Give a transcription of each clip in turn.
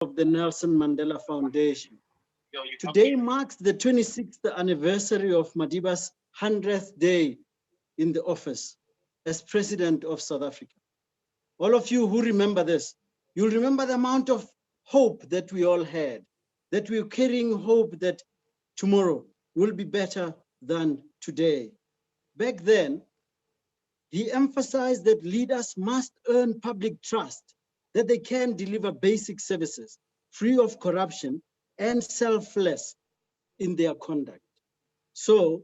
of the Nelson Mandela Foundation. Today marks the 26th anniversary of Madiba's 100th day in the office as President of South Africa. All of you who remember this, you'll remember the amount of hope that we all had, that we were carrying hope that tomorrow will be better than today. Back then, he emphasized that leaders must earn public trust, that they can deliver basic services free of corruption and selfless in their conduct. So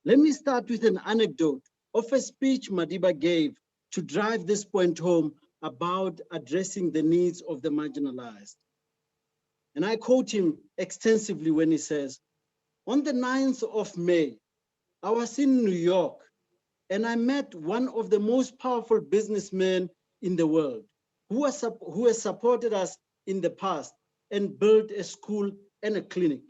let me start with an anecdote of a speech Madiba gave to drive this point home about addressing the needs of the marginalized. And I quote him extensively when he says, on the 9th of May, I was in New York and I met one of the most powerful businessmen in the world who has supported us in the past and built a school and a clinic.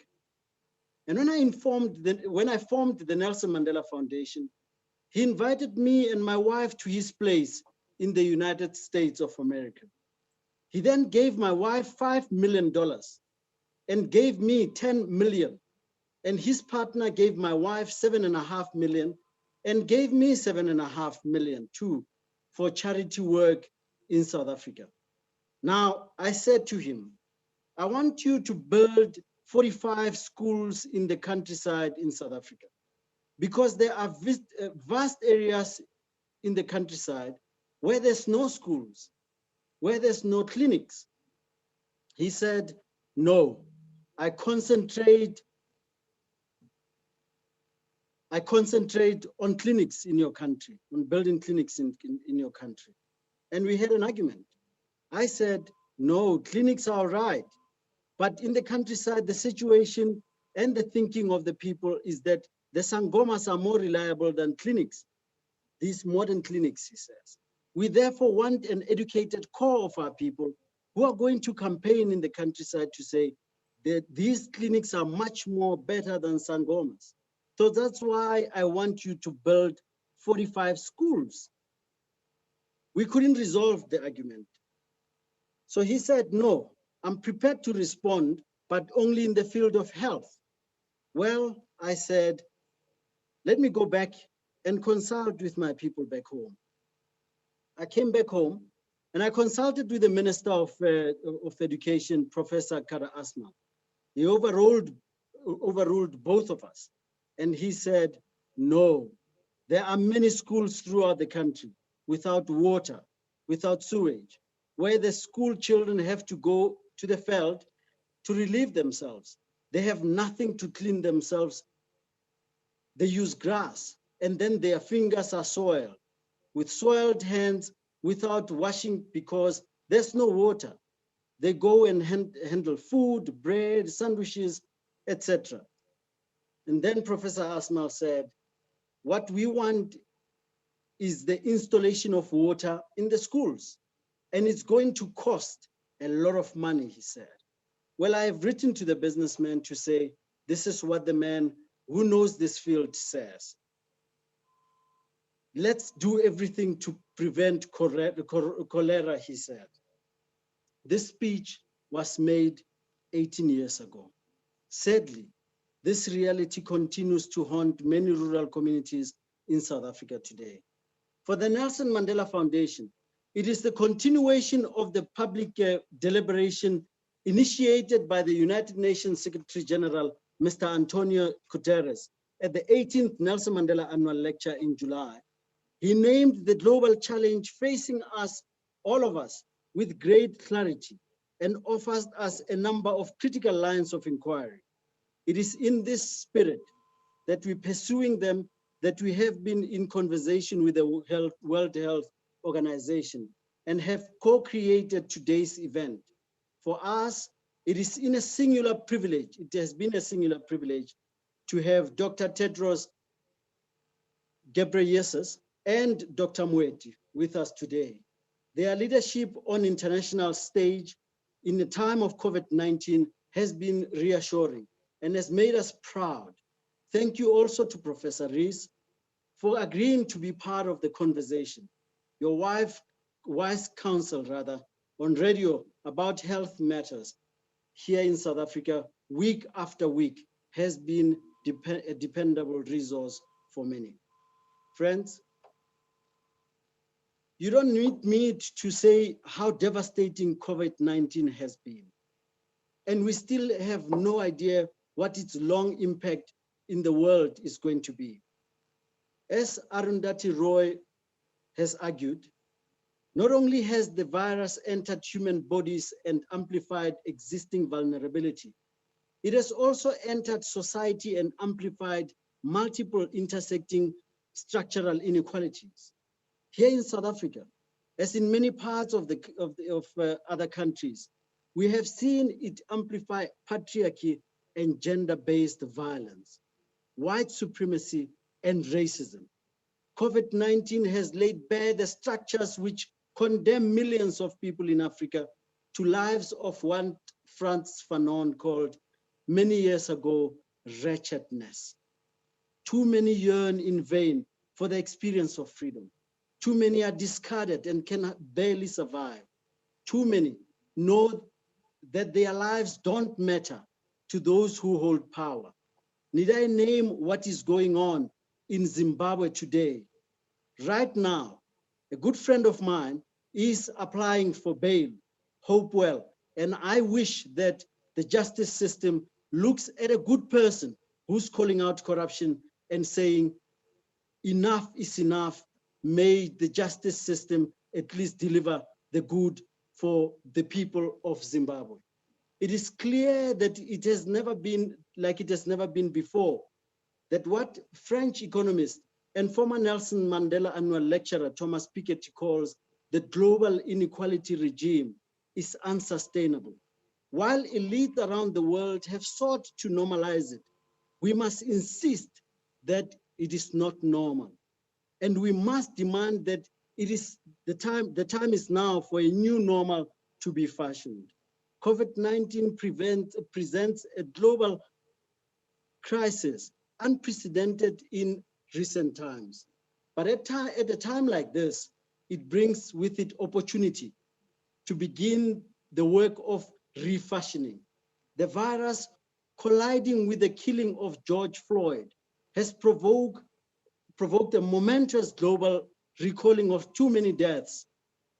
And when I formed the Nelson Mandela Foundation, he invited me and my wife to his place in the United States of America. He then gave my wife $5 million and gave me 10 million. And his partner gave my wife 7.5 million and gave me 7.5 million too for charity work in South Africa. Now, I said to him, I want you to build 45 schools in the countryside in South Africa, because there are vast areas in the countryside where there's no schools, where there's no clinics. He said, no, I concentrate on clinics in your country, on building clinics in your country. And we had an argument. I said, no, clinics are all right. But in the countryside, the situation and the thinking of the people is that the sangomas are more reliable than clinics, these modern clinics, he says. We therefore want an educated core of our people who are going to campaign in the countryside to say that these clinics are much more better than sangomas. So that's why I want you to build 45 schools. We couldn't resolve the argument. So he said, no, I'm prepared to respond, but only in the field of health. Well, I said, let me go back and consult with my people back home. I came back home and I consulted with the Minister of Education, Professor Kara Asma. He overruled both of us. And he said, no, there are many schools throughout the country without water, without sewage, where the school children have to go to the field to relieve themselves. They have nothing to clean themselves. They use grass, and then their fingers are soiled, with soiled hands, without washing because there's no water. They go and handle food, bread, sandwiches, etc. And then Professor Asmal said, what we want is the installation of water in the schools. And it's going to cost a lot of money, he said. Well, I have written to the businessman to say, this is what the man who knows this field says. Let's do everything to prevent cholera, he said. This speech was made 18 years ago. Sadly, this reality continues to haunt many rural communities in South Africa today. For the Nelson Mandela Foundation, it is the continuation of the public deliberation initiated by the United Nations Secretary General, Mr. Antonio Guterres, at the 18th Nelson Mandela Annual Lecture in July. He named the global challenge facing us, all of us, with great clarity and offers us a number of critical lines of inquiry. It is in this spirit that we're pursuing them, that we have been in conversation with the World Health Organization and have co-created today's event. For us, it is in a singular privilege, it has been a singular privilege to have Dr. Tedros Ghebreyesus and Dr. Moeti with us today. Their leadership on international stage in the time of COVID-19 has been reassuring and has made us proud. Thank you also to Professor Rees for agreeing to be part of the conversation. Your wise counsel, rather, on radio about health matters here in South Africa, week after week, has been a dependable resource for many. Friends, you don't need me to say how devastating COVID-19 has been. And we still have no idea what its long impact in the world is going to be. As Arundhati Roy has argued, not only has the virus entered human bodies and amplified existing vulnerability, it has also entered society and amplified multiple intersecting structural inequalities. Here in South Africa, as in many parts of other countries, we have seen it amplify patriarchy and gender-based violence, white supremacy, and racism. COVID-19 has laid bare the structures which condemn millions of people in Africa to lives of what Frantz Fanon called many years ago, wretchedness. Too many yearn in vain for the experience of freedom. Too many are discarded and can barely survive. Too many know that their lives don't matter to those who hold power. Need I name what is going on in Zimbabwe today? Right now, a good friend of mine is applying for bail, Hopewell, and I wish that the justice system looks at a good person who's calling out corruption and saying, enough is enough. May the justice system at least deliver the good for the people of Zimbabwe. It is clear that it has never been like it has never been before, that what French economist and former Nelson Mandela annual lecturer Thomas Piketty calls the global inequality regime is unsustainable. While elites around the world have sought to normalize it, we must insist that it is not normal. And we must demand that it is the time is now for a new normal to be fashioned. COVID-19 presents a global crisis unprecedented in recent times. But at a time like this, it brings with it opportunity to begin the work of refashioning. The virus colliding with the killing of George Floyd has provoked a momentous global recalling of too many deaths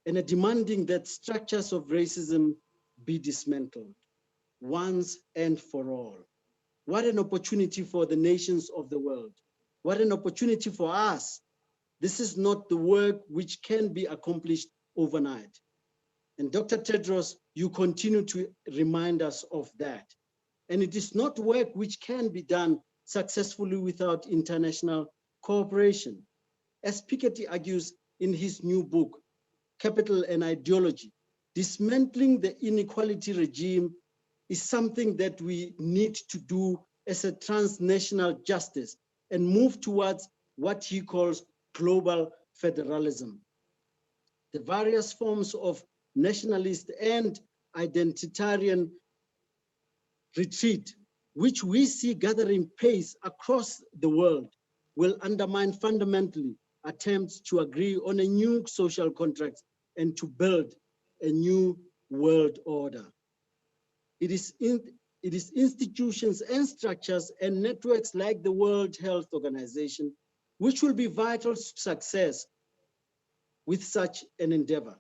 and a demanding that structures of racism be dismantled once and for all. What an opportunity for the nations of the world. What an opportunity for us. This is not the work which can be accomplished overnight. And Dr. Tedros, you continue to remind us of that. And it is not work which can be done successfully without international cooperation. As Piketty argues in his new book, Capital and Ideology, dismantling the inequality regime is something that we need to do as a transnational justice and move towards what he calls global federalism. The various forms of nationalist and identitarian retreat, which we see gathering pace across the world, will undermine fundamentally attempts to agree on a new social contract and to build a new world order. It is institutions and structures and networks like the World Health Organization, which will be vital to success with such an endeavor,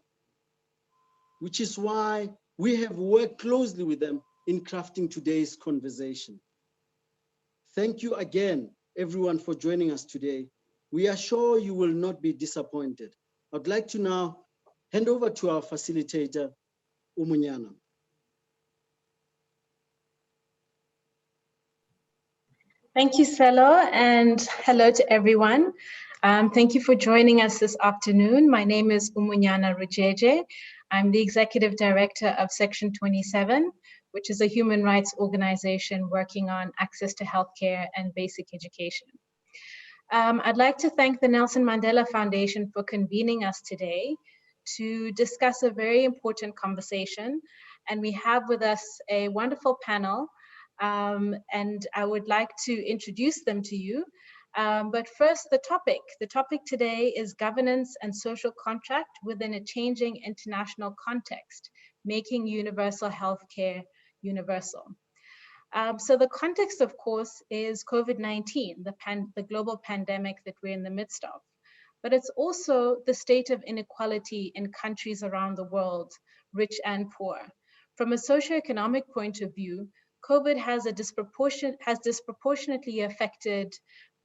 which is why we have worked closely with them in crafting today's conversation. Thank you again, everyone, for joining us today. We are sure you will not be disappointed. I'd like to now hand over to our facilitator, Umunyana. Thank you, Selo, and hello to everyone. Thank you for joining us this afternoon. My name is Umunyana Rujeje. I'm the Executive Director of Section 27, which is a human rights organization working on access to healthcare and basic education. I'd like to thank the Nelson Mandela Foundation for convening us today to discuss a very important conversation. And we have with us a wonderful panel, and I would like to introduce them to you. But first, the topic. The topic today is governance and social contract within a changing international context, making universal healthcare universal. So the context, of course, is COVID-19, the global pandemic that we're in the midst of. But it's also the state of inequality in countries around the world, rich and poor. From a socioeconomic point of view, COVID has disproportionately affected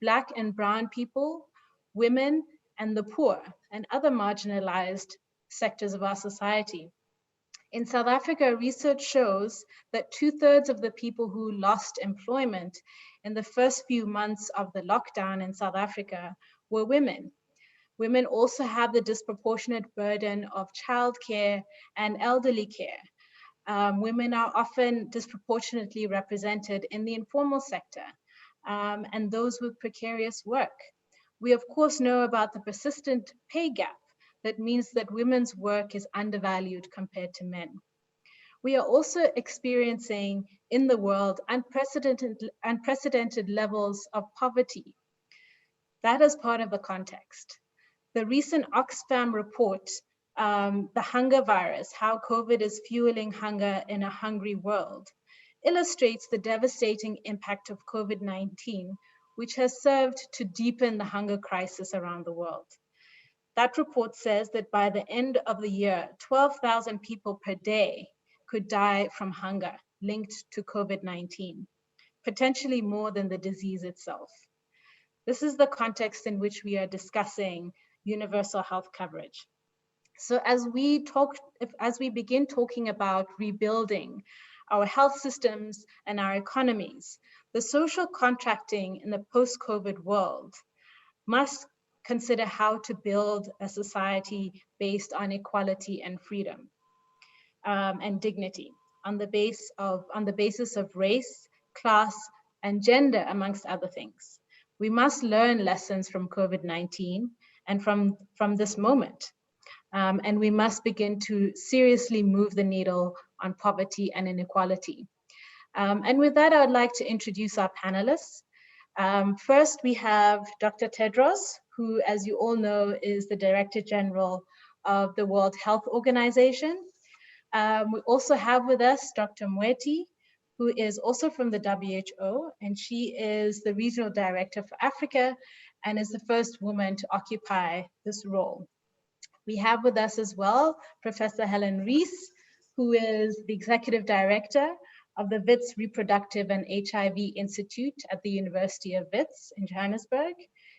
Black and Brown people, women, and the poor, and other marginalized sectors of our society. In South Africa, research shows that 2/3 of the people who lost employment in the first few months of the lockdown in South Africa were women. Women also have the disproportionate burden of childcare and elderly care. Women are often disproportionately represented in the informal sector and those with precarious work. We of course know about the persistent pay gap that means that women's work is undervalued compared to men. We are also experiencing in the world unprecedented levels of poverty. That is part of the context. The recent Oxfam report, The Hunger Virus, How COVID is Fueling Hunger in a Hungry World, illustrates the devastating impact of COVID-19, which has served to deepen the hunger crisis around the world. That report says that by the end of the year, 12,000 people per day could die from hunger linked to COVID-19, potentially more than the disease itself. This is the context in which we are discussing universal health coverage. So as we begin talking about rebuilding our health systems and our economies, the social contracting in the post-COVID world must consider how to build a society based on equality and freedom and dignity on the basis of race, class, and gender, amongst other things. We must learn lessons from COVID-19 and from this moment. And we must begin to seriously move the needle on poverty and inequality. And with that, I would like to introduce our panelists. First, we have Dr. Tedros, who, as you all know, is the Director General of the World Health Organization. We also have with us Dr. Mweti, who is also from the WHO, and she is the Regional Director for Africa and is the first woman to occupy this role. We have with us as well Professor Helen Rees, who is the Executive Director of the Wits Reproductive and HIV Institute at the University of Wits in Johannesburg.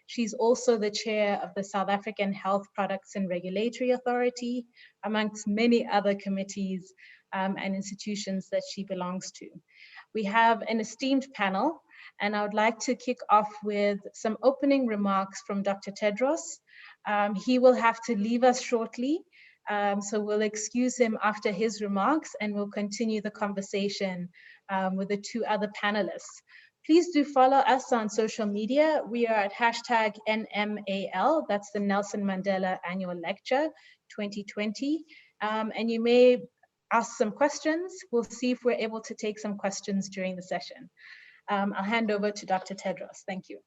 She's also the chair of the South African Health Products and Regulatory Authority, amongst many other committees and institutions that she belongs to. We have an esteemed panel, and I would like to kick off with some opening remarks from Dr. Tedros. He will have to leave us shortly, so we'll excuse him after his remarks, and we'll continue the conversation with the two other panelists. Please do follow us on social media. We are at #NMAL, that's the Nelson Mandela Annual Lecture 2020. And you may ask some questions. We'll see if we're able to take some questions during the session. I'll hand over to Dr. Tedros. Thank you.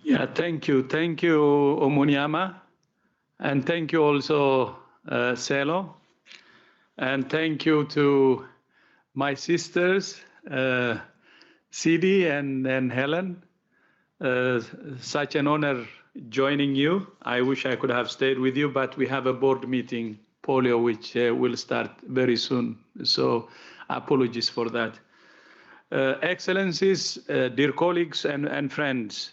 Yeah, thank you. Thank you, Omunyama. And thank you also, Selo. And thank you to my sisters, Sidi and Helen. Such an honor joining you. I wish I could have stayed with you, but we have a board meeting, polio, which will start very soon. So apologies for that. Excellencies, dear colleagues and friends.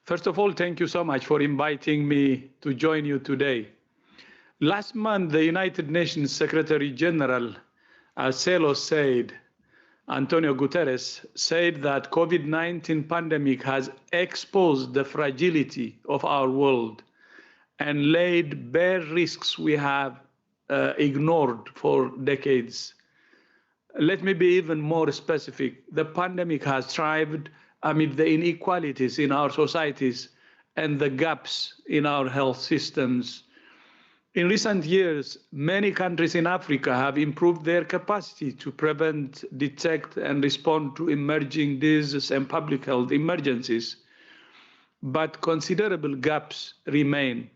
First of all, thank you so much for inviting me to join you today. Last month, the United Nations Secretary General, as Selo said, Antonio Guterres, said that COVID-19 pandemic has exposed the fragility of our world and laid bare risks we have ignored for decades. Let me be even more specific. The pandemic has thrived amid the inequalities in our societies and the gaps in our health systems. In recent years, many countries in Africa have improved their capacity to prevent, detect, and respond to emerging diseases and public health emergencies. But considerable gaps remain.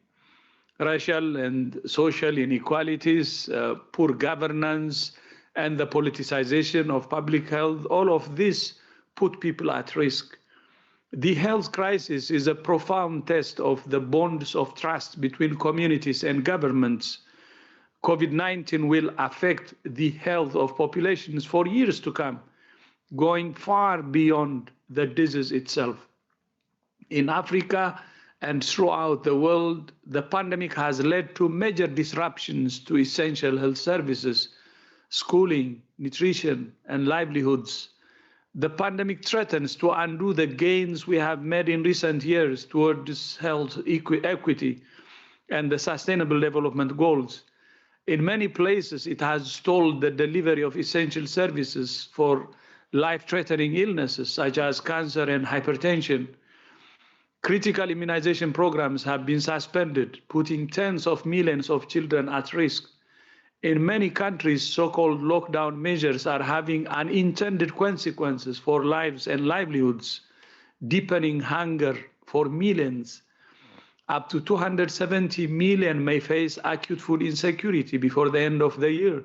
racial and social inequalities, poor governance, and the politicization of public health. All of this put people at risk. The health crisis is a profound test of the bonds of trust between communities and governments. COVID-19 will affect the health of populations for years to come, going far beyond the disease itself. In Africa and throughout the world, the pandemic has led to major disruptions to essential health services, schooling, nutrition, and livelihoods. The pandemic threatens to undo the gains we have made in recent years towards health equity and the sustainable development goals. In many places, it has stalled the delivery of essential services for life-threatening illnesses such as cancer and hypertension. Critical immunization programs have been suspended, putting tens of millions of children at risk. In many countries, so-called lockdown measures are having unintended consequences for lives and livelihoods, deepening hunger for millions. Up to 270 million may face acute food insecurity before the end of the year.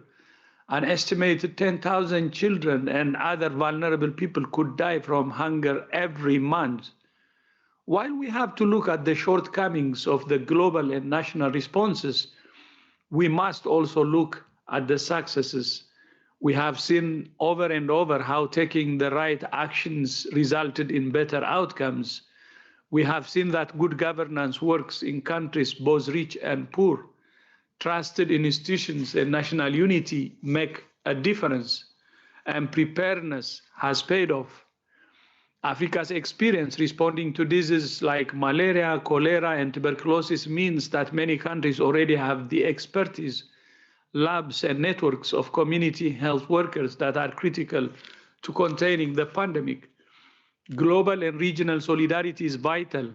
An estimated 10,000 children and other vulnerable people could die from hunger every month. While we have to look at the shortcomings of the global and national responses, we must also look at the successes. We have seen over and over how taking the right actions resulted in better outcomes. We have seen that good governance works in countries both rich and poor. Trusted institutions and national unity make a difference, and preparedness has paid off. Africa's experience responding to diseases like malaria, cholera, and tuberculosis means that many countries already have the expertise, labs, and networks of community health workers that are critical to containing the pandemic. Global and regional solidarity is vital,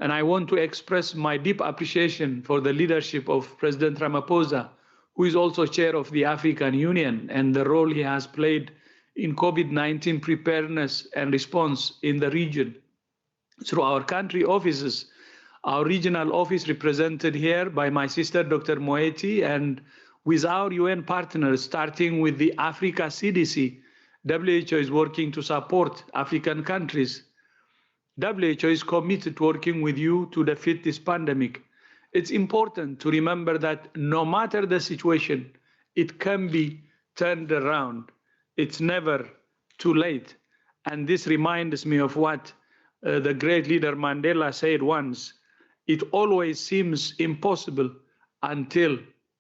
and I want to express my deep appreciation for the leadership of President Ramaphosa, who is also chair of the African Union, and the role he has played in COVID-19 preparedness and response in the region. Through our country offices, our regional office represented here by my sister, Dr. Moeti, and with our UN partners, starting with the Africa CDC, WHO is working to support African countries. WHO is committed to working with you to defeat this pandemic. It's important to remember that no matter the situation, it can be turned around. It's never too late. And this reminds me of what the great leader Mandela said once: it always seems impossible until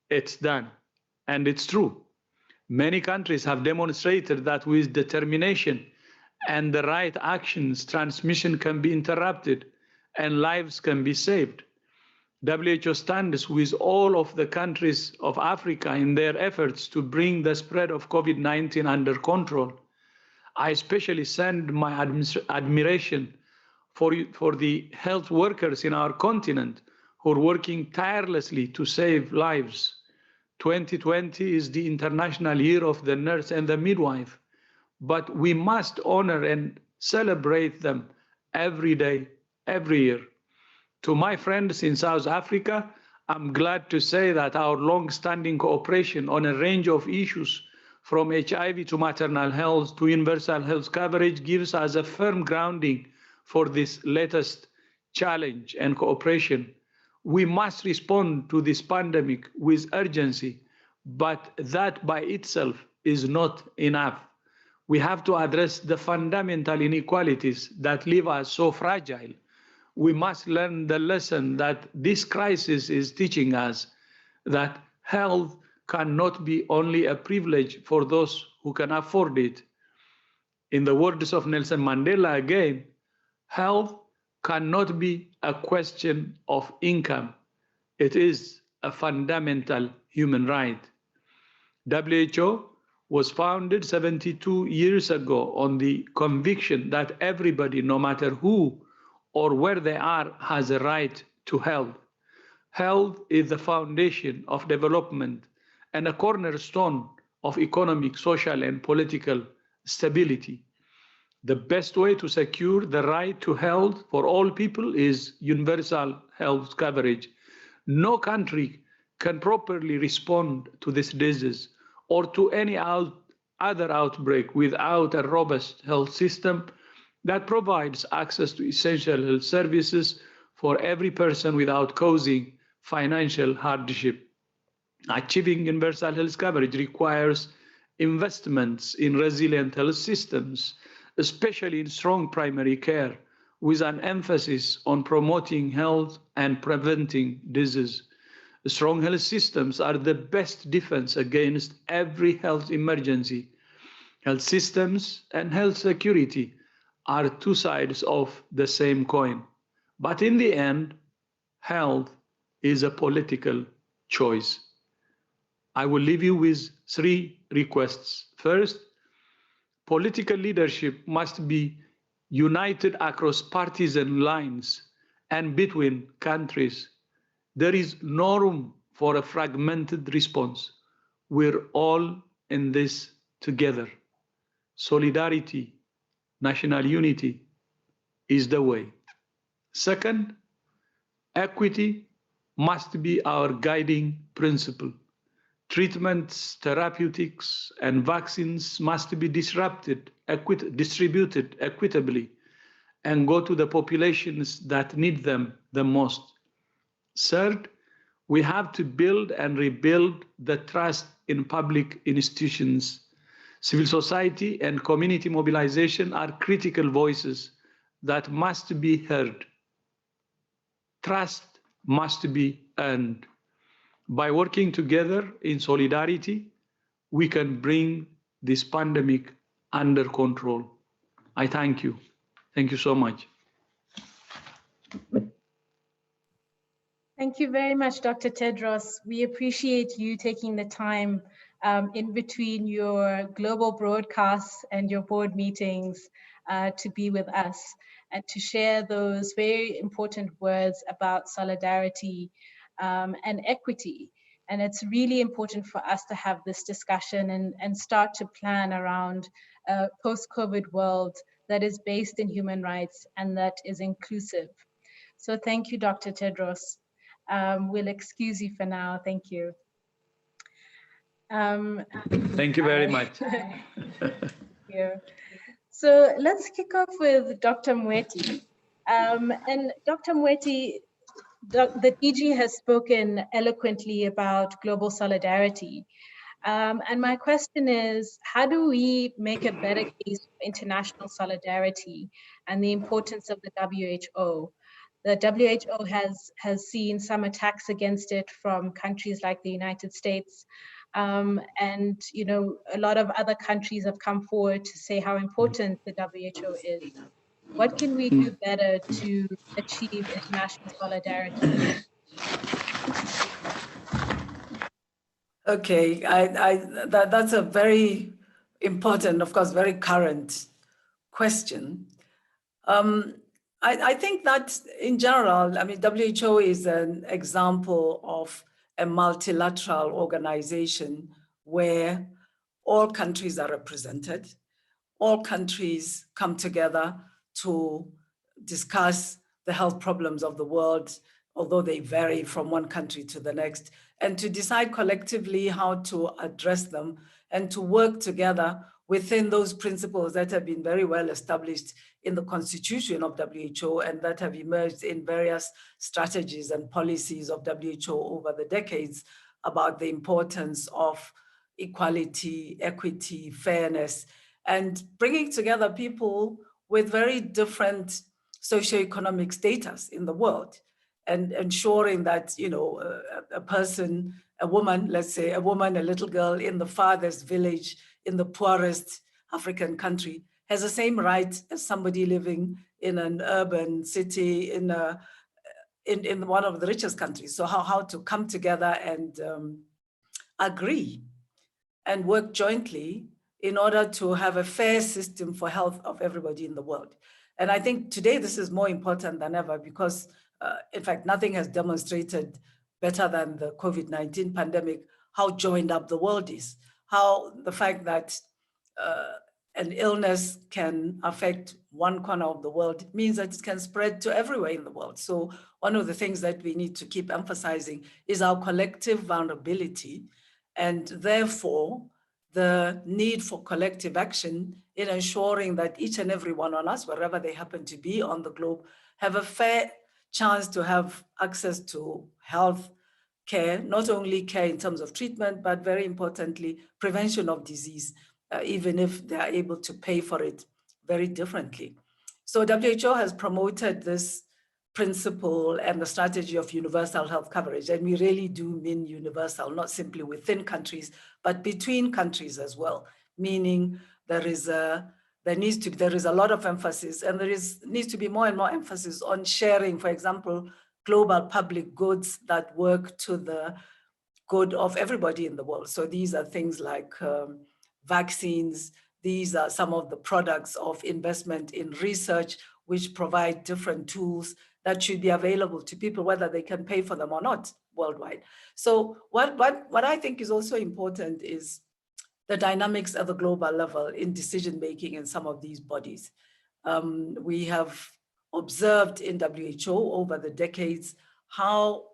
it's done. And it's true. Many countries have demonstrated that with determination and the right actions, transmission can be interrupted and lives can be saved. WHO stands with all of the countries of Africa in their efforts to bring the spread of COVID-19 under control. I especially send my admiration for the health workers in our continent who are working tirelessly to save lives. 2020 is the International Year of the Nurse and the Midwife, but we must honor and celebrate them every day, every year. To my friends in South Africa, I'm glad to say that our long-standing cooperation on a range of issues, from HIV to maternal health to universal health coverage, gives us a firm grounding for this latest challenge and cooperation. We must respond to this pandemic with urgency, but that by itself is not enough. We have to address the fundamental inequalities that leave us so fragile. We must learn the lesson that this crisis is teaching us, that health cannot be only a privilege for those who can afford it. In the words of Nelson Mandela again, health cannot be a question of income. It is a fundamental human right. WHO was founded 72 years ago on the conviction that everybody, no matter who or where they are, has a right to health. Health is the foundation of development and a cornerstone of economic, social, and political stability. The best way to secure the right to health for all people is universal health coverage. No country can properly respond to this disease or to any other outbreak without a robust health system that provides access to essential health services for every person without causing financial hardship. Achieving universal health coverage requires investments in resilient health systems, especially in strong primary care, with an emphasis on promoting health and preventing disease. Strong health systems are the best defense against every health emergency. Health systems and health security are two sides of the same coin. But in the end, health is a political choice. I will leave you with 3 requests. First, political leadership must be united across partisan lines and between countries. There is no room for a fragmented response. We're all in this together. Solidarity, national unity is the way. Second, equity must be our guiding principle. Treatments, therapeutics, and vaccines must be distributed equitably and go to the populations that need them the most. Third, we have to build and rebuild the trust in public institutions. Civil society and community mobilization are critical voices that must be heard. Trust must be earned. By working together in solidarity, we can bring this pandemic under control. I thank you. Thank you so much. Thank you very much, Dr. Tedros. We appreciate you taking the time in between your global broadcasts and your board meetings to be with us and to share those very important words about solidarity and equity. And it's really important for us to have this discussion and start to plan around a post-COVID world that is based in human rights and that is inclusive. So thank you, Dr. Tedros. We'll excuse you for now. Thank you. Thank you very much. Thank you. So let's kick off with Dr. Mweti. And Dr. Mweti, the DG has spoken eloquently about global solidarity. And my question is, how do we make a better case for international solidarity and the importance of the WHO? The WHO has seen some attacks against it from countries like the United States. And you know, a lot of other countries have come forward to say how important the WHO is. What can we do better to achieve international solidarity? Okay, that's a very important, of course, very current question. I think that in general, I mean, WHO is an example of a multilateral organization where all countries are represented. All countries come together to discuss the health problems of the world, although they vary from one country to the next, and to decide collectively how to address them and to work together within those principles that have been very well established in the constitution of WHO and that have emerged in various strategies and policies of WHO over the decades about the importance of equality, equity, fairness, and bringing together people with very different socioeconomic status in the world, and ensuring that, you know, a person, a woman, let's say a woman, a little girl in the farthest village, in the poorest African country, has the same right as somebody living in an urban city in one of the richest countries. So how to come together and agree and work jointly in order to have a fair system for health of everybody in the world. And I think today this is more important than ever because, in fact, nothing has demonstrated better than the COVID-19 pandemic how joined up the world is, how the fact that an illness can affect one corner of the world, it means that it can spread to everywhere in the world. So one of the things that we need to keep emphasizing is our collective vulnerability, and therefore the need for collective action in ensuring that each and every one of us, wherever they happen to be on the globe, have a fair chance to have access to health care, not only care in terms of treatment, but very importantly, prevention of disease, even if they are able to pay for it very differently. So WHO has promoted this principle and the strategy of universal health coverage, and we really do mean universal, not simply within countries, but between countries as well, meaning there is a lot of emphasis, and needs to be more and more emphasis on sharing, for example, global public goods that work to the good of everybody in the world. So these are things like vaccines. These are some of the products of investment in research, which provide different tools that should be available to people, whether they can pay for them or not worldwide. So what I think is also important is the dynamics at the global level in decision-making in some of these bodies. We have observed in WHO over the decades how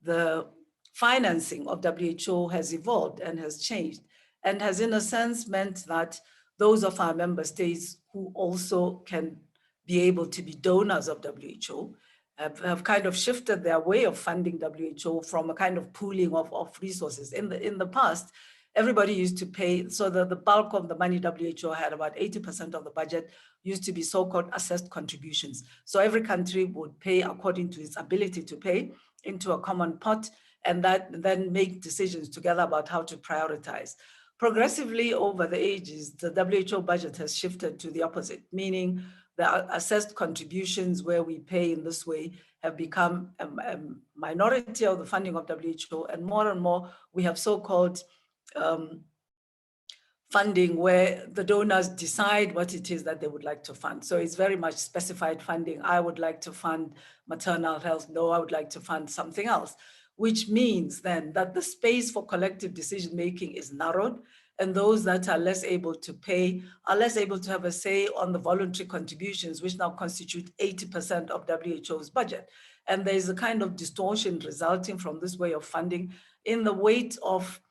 the financing of WHO has evolved and has changed, and has in a sense meant that those of our member states who also can be able to be donors of WHO have kind of shifted their way of funding WHO from a kind of pooling of resources. In the past, everybody used to pay, so the bulk of the money WHO had, about 80% of the budget, used to be so-called assessed contributions. So every country would pay according to its ability to pay into a common pot, and that then make decisions together about how to prioritize. Progressively over the ages, the WHO budget has shifted to the opposite, meaning the assessed contributions where we pay in this way have become a minority of the funding of WHO, and more we have so-called funding where the donors decide what it is that they would like to fund. So it's very much specified funding. I would like to fund maternal health. No, I would like to fund something else, which means then that the space for collective decision-making is narrowed, and those that are less able to pay are less able to have a say on the voluntary contributions, which now constitute 80% of WHO's budget. And there is a kind of distortion resulting from this way of funding in the weight of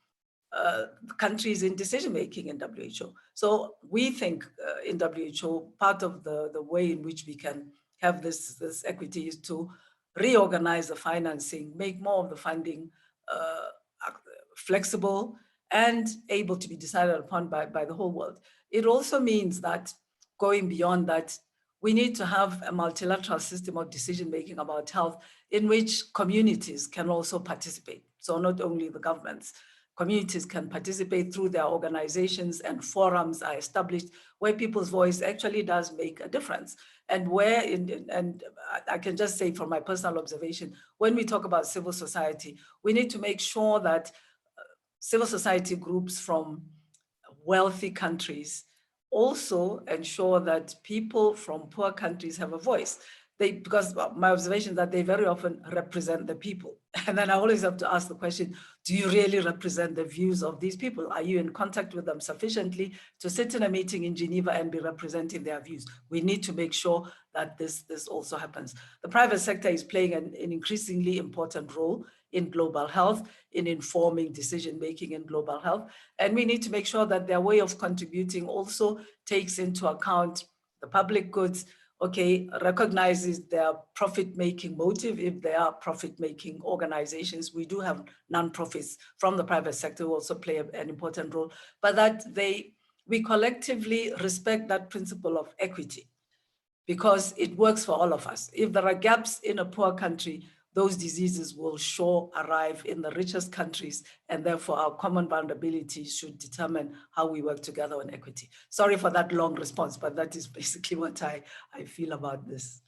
countries in decision-making in WHO. So we think in WHO, part of the way in which we can have this equity is to reorganize the financing, make more of the funding flexible and able to be decided upon by the whole world. It also means that going beyond that, we need to have a multilateral system of decision-making about health in which communities can also participate. So not only the governments, communities can participate through their organizations, and forums are established where people's voice actually does make a difference. And where, and I can just say from my personal observation, when we talk about civil society, we need to make sure that civil society groups from wealthy countries also ensure that people from poor countries have a voice. Because my observation is that they very often represent the people. And then I always have to ask the question, do you really represent the views of these people? Are you in contact with them sufficiently to sit in a meeting in Geneva and be representing their views? We need to make sure that this also happens. The private sector is playing an increasingly important role in global health, in informing decision-making in global health. And we need to make sure that their way of contributing also takes into account the public goods, recognizes their profit-making motive if they are profit-making organizations. We do have non-profits from the private sector who also play an important role, but that we collectively respect that principle of equity because it works for all of us. If there are gaps in a poor country, those diseases will sure arrive in the richest countries, and therefore our common vulnerability should determine how we work together on equity. Sorry for that long response, but that is basically what I feel about this.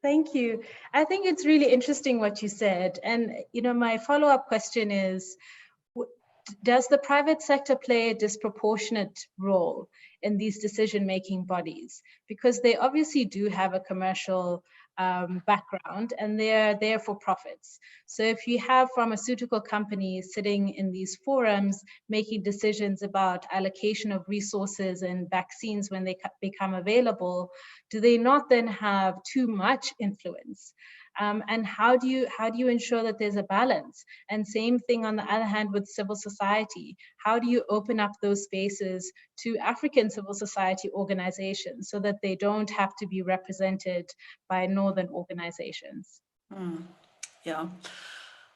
Thank you. I think it's really interesting what you said. And my follow-up question is, does the private sector play a disproportionate role in these decision-making bodies? Because they obviously do have a commercial background, and they're there for profits. So if you have pharmaceutical companies sitting in these forums making decisions about allocation of resources and vaccines when they become available, do they not then have too much influence? And how do you ensure that there's a balance? And same thing on the other hand with civil society. How do you open up those spaces to African civil society organizations so that they don't have to be represented by Northern organizations? Yeah.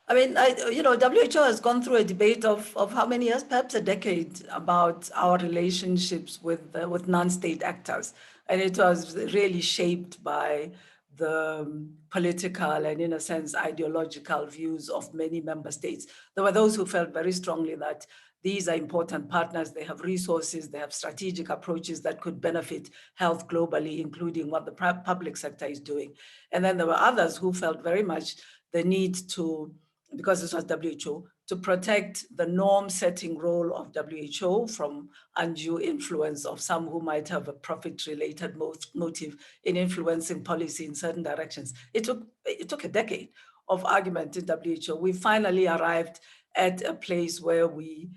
I mean, WHO has gone through a debate of how many years, perhaps a decade, about our relationships with non-state actors. And it was really shaped by the political and, in a sense, ideological views of many member states. There were those who felt very strongly that these are important partners, they have resources, they have strategic approaches that could benefit health globally, including what the public sector is doing. And then there were others who felt very much the need to, because this was WHO, to protect the norm-setting role of WHO from undue influence of some who might have a profit-related motive in influencing policy in certain directions. It took a decade of argument in WHO. We finally arrived at a place where we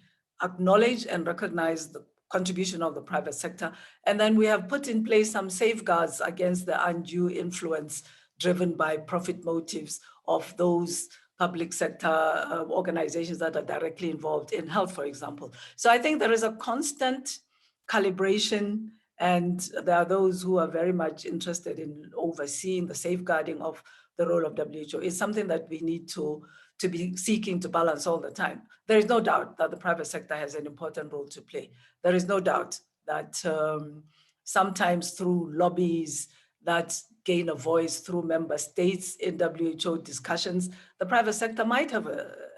acknowledge and recognize the contribution of the private sector, and then we have put in place some safeguards against the undue influence driven by profit motives of those public sector organizations that are directly involved in health, for example. So I think there is a constant calibration, and there are those who are very much interested in overseeing the safeguarding of the role of WHO. It's something that we need to be seeking to balance all the time. There is no doubt that the private sector has an important role to play. There is no doubt that sometimes through lobbies that gain a voice through member states in WHO discussions, the private sector might have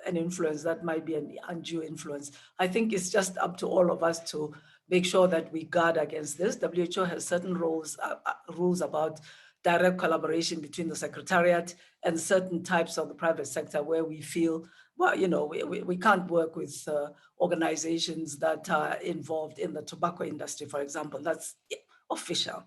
an influence that might be an undue influence. I think it's just up to all of us to make sure that we guard against this. WHO has certain rules about direct collaboration between the Secretariat and certain types of the private sector where we feel, well, we can't work with organizations that are involved in the tobacco industry, for example. That's official.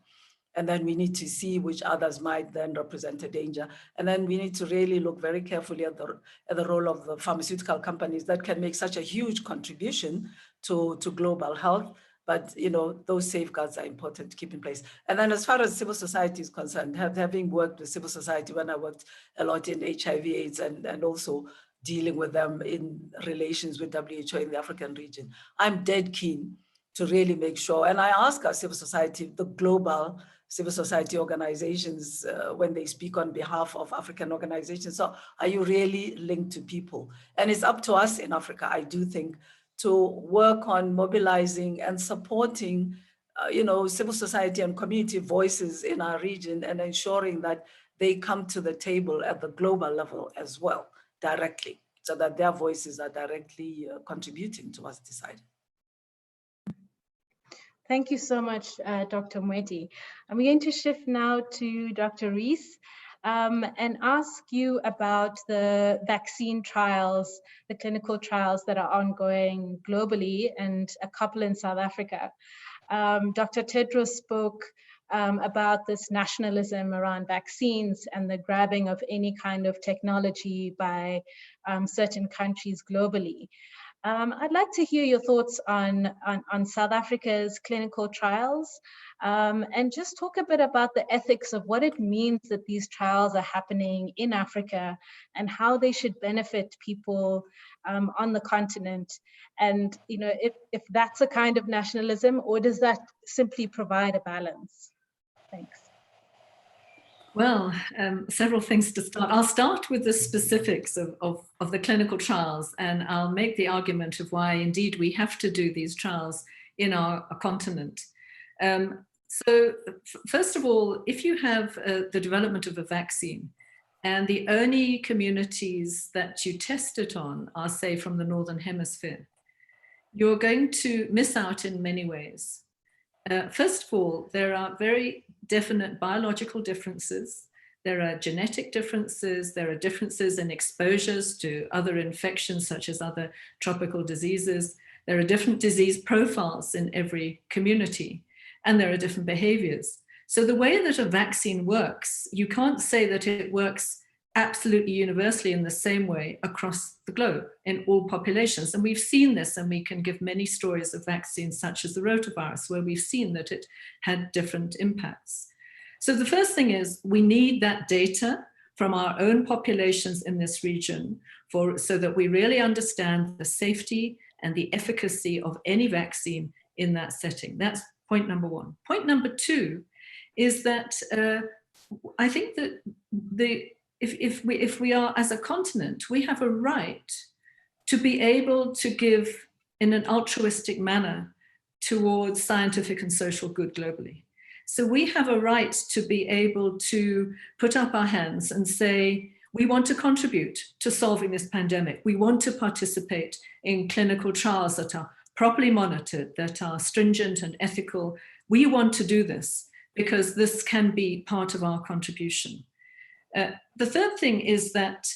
And then we need to see which others might then represent a danger. And then we need to really look very carefully at the role of the pharmaceutical companies that can make such a huge contribution to global health. But those safeguards are important to keep in place. And then as far as civil society is concerned, having worked with civil society when I worked a lot in HIV/AIDS and also dealing with them in relations with WHO in the African region, I'm dead keen to really make sure, and I ask our civil society, the global civil society organizations, when they speak on behalf of African organizations, so are you really linked to people? And it's up to us in Africa, I do think, to work on mobilizing and supporting civil society and community voices in our region and ensuring that they come to the table at the global level as well, directly, so that their voices are directly contributing to what's decided. Thank you so much, Dr. Mweti. I'm going to shift now to Dr. Rees and ask you about the vaccine trials, the clinical trials that are ongoing globally and a couple in South Africa. Dr. Tedros spoke about this nationalism around vaccines and the grabbing of any kind of technology by certain countries globally. I'd like to hear your thoughts on South Africa's clinical trials and just talk a bit about the ethics of what it means that these trials are happening in Africa and how they should benefit people on the continent. And if that's a kind of nationalism, or does that simply provide a balance? Thanks. Well, several things to start. I'll start with the specifics of the clinical trials, and I'll make the argument of why indeed we have to do these trials in our continent. So first of all, if you have the development of a vaccine and the only communities that you test it on are, say, from the Northern Hemisphere, you're going to miss out in many ways. First of all, there are very definite biological differences. There are genetic differences. There are differences in exposures to other infections, such as other tropical diseases. There are different disease profiles in every community, and there are different behaviors. So the way that a vaccine works, you can't say that it works absolutely universally in the same way across the globe in all populations. And we've seen this, and we can give many stories of vaccines such as the rotavirus, where we've seen that it had different impacts. So the first thing is we need that data from our own populations in this region so that we really understand the safety and the efficacy of any vaccine in that setting. That's point number one. Point number two is that I think that if we are, as a continent, we have a right to be able to give in an altruistic manner towards scientific and social good globally. So we have a right to be able to put up our hands and say, we want to contribute to solving this pandemic. We want to participate in clinical trials that are properly monitored, that are stringent and ethical. We want to do this because this can be part of our contribution. The third thing is that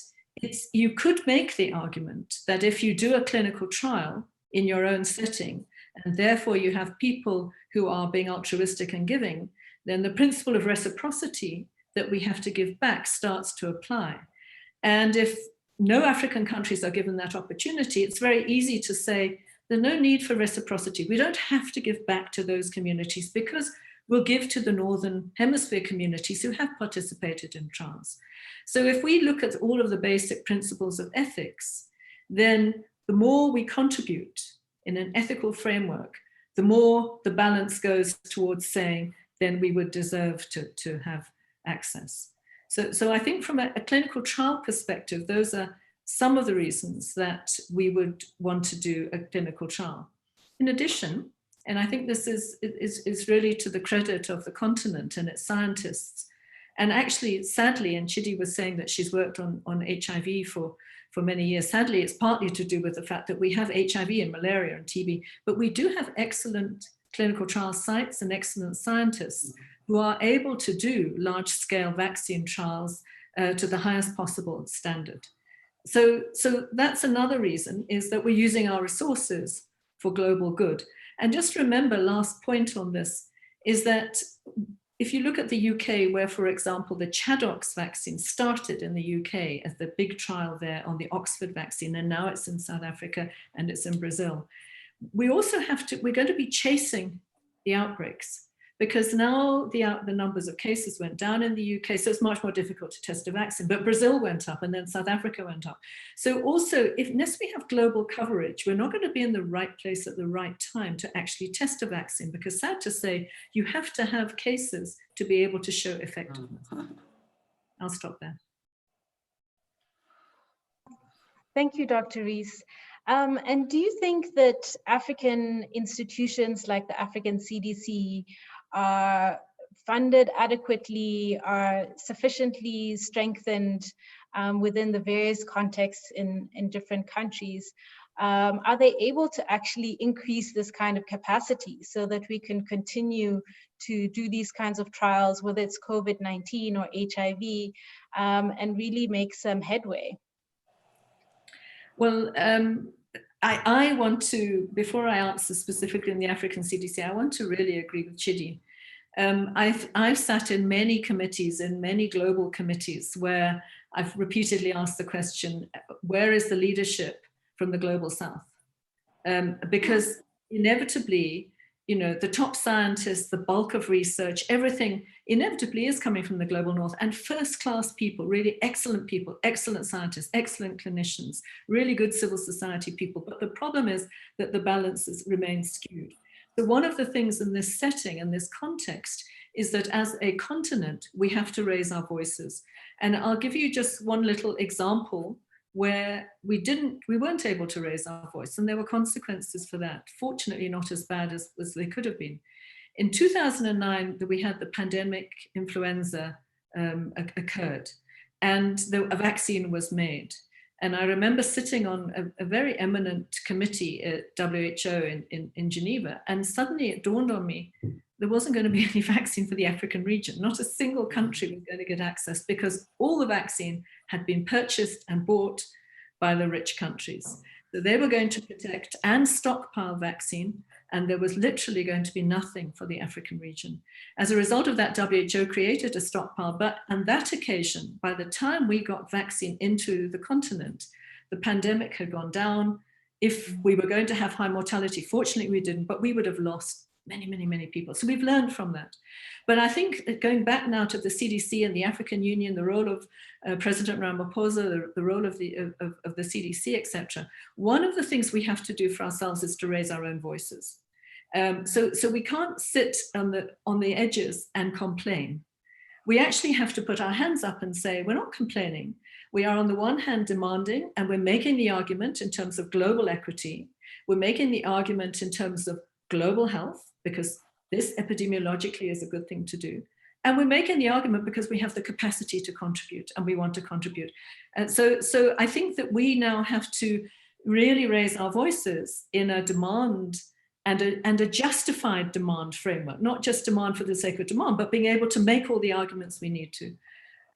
you could make the argument that if you do a clinical trial in your own setting, and therefore you have people who are being altruistic and giving, then the principle of reciprocity that we have to give back starts to apply. And if no African countries are given that opportunity, it's very easy to say, there's no need for reciprocity. We don't have to give back to those communities because we'll give to the Northern Hemisphere communities who have participated in trials. So if we look at all of the basic principles of ethics, then the more we contribute in an ethical framework, the more the balance goes towards saying, then we would deserve to have access. So I think from a clinical trial perspective, those are some of the reasons that we would want to do a clinical trial. In addition, and I think this is really to the credit of the continent and its scientists, and actually, sadly, and Chidi was saying that she's worked on HIV for many years. Sadly, it's partly to do with the fact that we have HIV and malaria and TB, but we do have excellent clinical trial sites and excellent scientists who are able to do large-scale vaccine trials to the highest possible standard. So that's another reason, is that we're using our resources for global good. And just remember, last point on this, is that if you look at the UK, where, for example, the Chadox vaccine started in the UK as the big trial there on the Oxford vaccine, and now it's in South Africa and it's in Brazil. We also we're going to be chasing the outbreaks, because now the numbers of cases went down in the UK, so it's much more difficult to test a vaccine, but Brazil went up and then South Africa went up. So also, unless we have global coverage, we're not going to be in the right place at the right time to actually test a vaccine, because sad to say, you have to have cases to be able to show effectiveness. I'll stop there. Thank you, Dr. Rees. And do you think that African institutions like the African CDC are funded adequately, are sufficiently strengthened within the various contexts in different countries? Are they able to actually increase this kind of capacity so that we can continue to do these kinds of trials, whether it's COVID-19 or HIV, and really make some headway? Well, I want to, before I answer specifically in the African CDC, I want to really agree with Chidi. I've sat in many committees, in many global committees, where I've repeatedly asked the question, where is the leadership from the global south? Because inevitably, the top scientists, the bulk of research, everything inevitably is coming from the global north, and first-class people, really excellent people, excellent scientists, excellent clinicians, really good civil society people. But the problem is that the balances remain skewed. So one of the things in this setting and this context is that as a continent, we have to raise our voices. And I'll give you just one little example where we weren't able to raise our voice, and there were consequences for that. Fortunately, not as bad as they could have been. In 2009, we had the pandemic influenza occurred, and a vaccine was made. And I remember sitting on a very eminent committee at WHO in Geneva, and suddenly it dawned on me, there wasn't going to be any vaccine for the African region. Not a single country was going to get access, because all the vaccine had been purchased and bought by the rich countries. that they were going to protect and stockpile vaccine, and there was literally going to be nothing for the African region. As a result of that, WHO created a stockpile, but on that occasion, by the time we got vaccine into the continent, the pandemic had gone down. If we were going to have high mortality, fortunately we didn't, but we would have lost many people. So we've learned from that. But I think going back now to the CDC and the African Union, the role of President Ramaphosa, the role of the CDC, etc. One of the things we have to do for ourselves is to raise our own voices. So we can't sit on the edges and complain. We actually have to put our hands up and say, we're not complaining. We are on the one hand demanding, and we're making the argument in terms of global equity. We're making the argument in terms of global health, because this epidemiologically is a good thing to do. And we're making the argument because we have the capacity to contribute, and we want to contribute. And so I think that we now have to really raise our voices in a demand and a justified demand framework, not just demand for the sake of demand, but being able to make all the arguments we need to.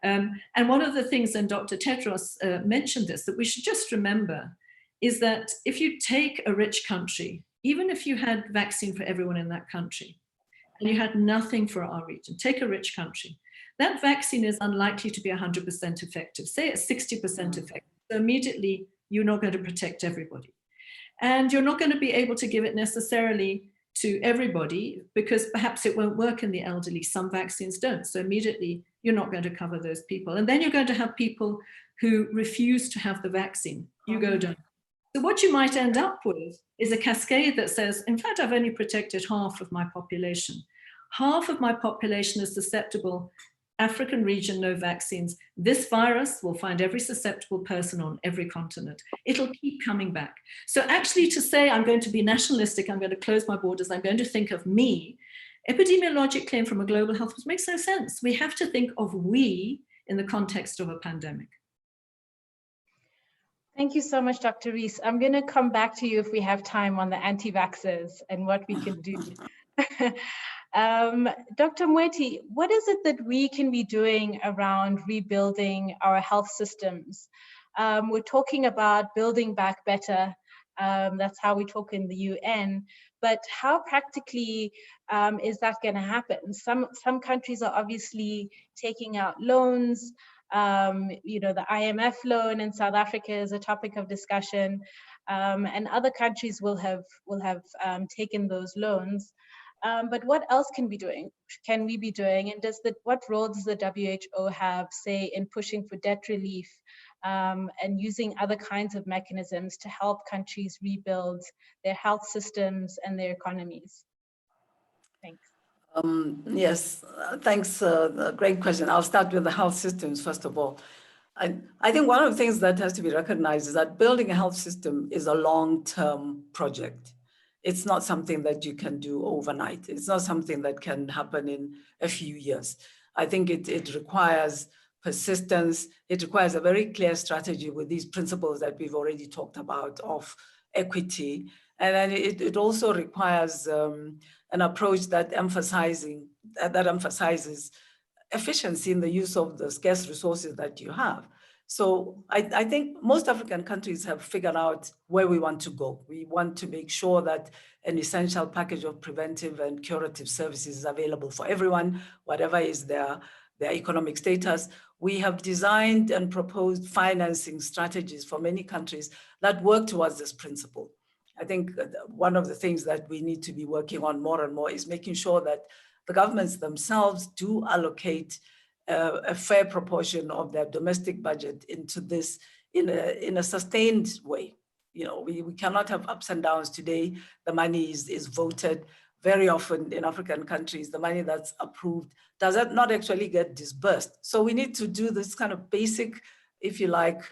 And one of the things, and Dr. Tedros mentioned this, that we should just remember is that if you take a rich country, even if you had vaccine for everyone in that country, and you had nothing for our region, take a rich country, that vaccine is unlikely to be 100% effective. Say it's 60% effective. So immediately, you're not going to protect everybody. And you're not going to be able to give it necessarily to everybody, because perhaps it won't work in the elderly. Some vaccines don't. So immediately, you're not going to cover those people. And then you're going to have people who refuse to have the vaccine. You go down. So what you might end up with is a cascade that says, in fact, I've only protected half of my population. Half of my population is susceptible. African region, no vaccines. This virus will find every susceptible person on every continent. It'll keep coming back. So actually to say, I'm going to be nationalistic, I'm going to close my borders, I'm going to think of me, epidemiologically and from a global health makes no sense. We have to think of we in the context of a pandemic. Thank you so much, Dr. Rees. I'm going to come back to you if we have time on the anti-vaxxers and what we can do. Dr. Mweti, what is it that we can be doing around rebuilding our health systems? We're talking about building back better. That's how we talk in the UN. But how practically is that going to happen? Some countries are obviously taking out loans. The IMF loan in South Africa is a topic of discussion, and other countries will have taken those loans. But what else can we be doing? And what role does the WHO have, say, in pushing for debt relief and using other kinds of mechanisms to help countries rebuild their health systems and their economies? Thanks. Yes, thanks. Great question. I'll start with the health systems, first of all. I think one of the things that has to be recognized is that building a health system is a long-term project. It's not something that you can do overnight. It's not something that can happen in a few years. I think it requires persistence. It requires a very clear strategy with these principles that we've already talked about of equity. And then it also requires an approach that emphasizes efficiency in the use of the scarce resources that you have. So I think most African countries have figured out where we want to go. We want to make sure that an essential package of preventive and curative services is available for everyone, whatever is their economic status. We have designed and proposed financing strategies for many countries that work towards this principle. I think one of the things that we need to be working on more and more is making sure that the governments themselves do allocate a fair proportion of their domestic budget into this in a sustained way. We cannot have ups and downs. Today, the money is voted. Very often in African countries, the money that's approved does not actually get disbursed. So we need to do this kind of basic, if you like,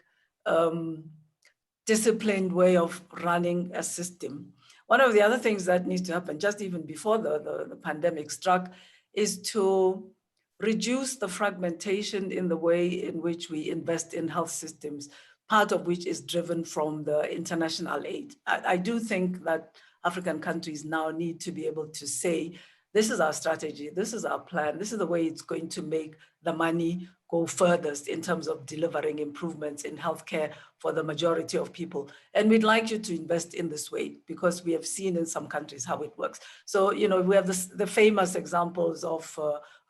disciplined way of running a system. One of the other things that needs to happen, just even before the pandemic struck, is to reduce the fragmentation in the way in which we invest in health systems, part of which is driven from the international aid. I do think that African countries now need to be able to say, this is our strategy, this is our plan, this is the way it's going to make the money go furthest in terms of delivering improvements in healthcare for the majority of people. And we'd like you to invest in this way because we have seen in some countries how it works. So, you know, we have the famous examples of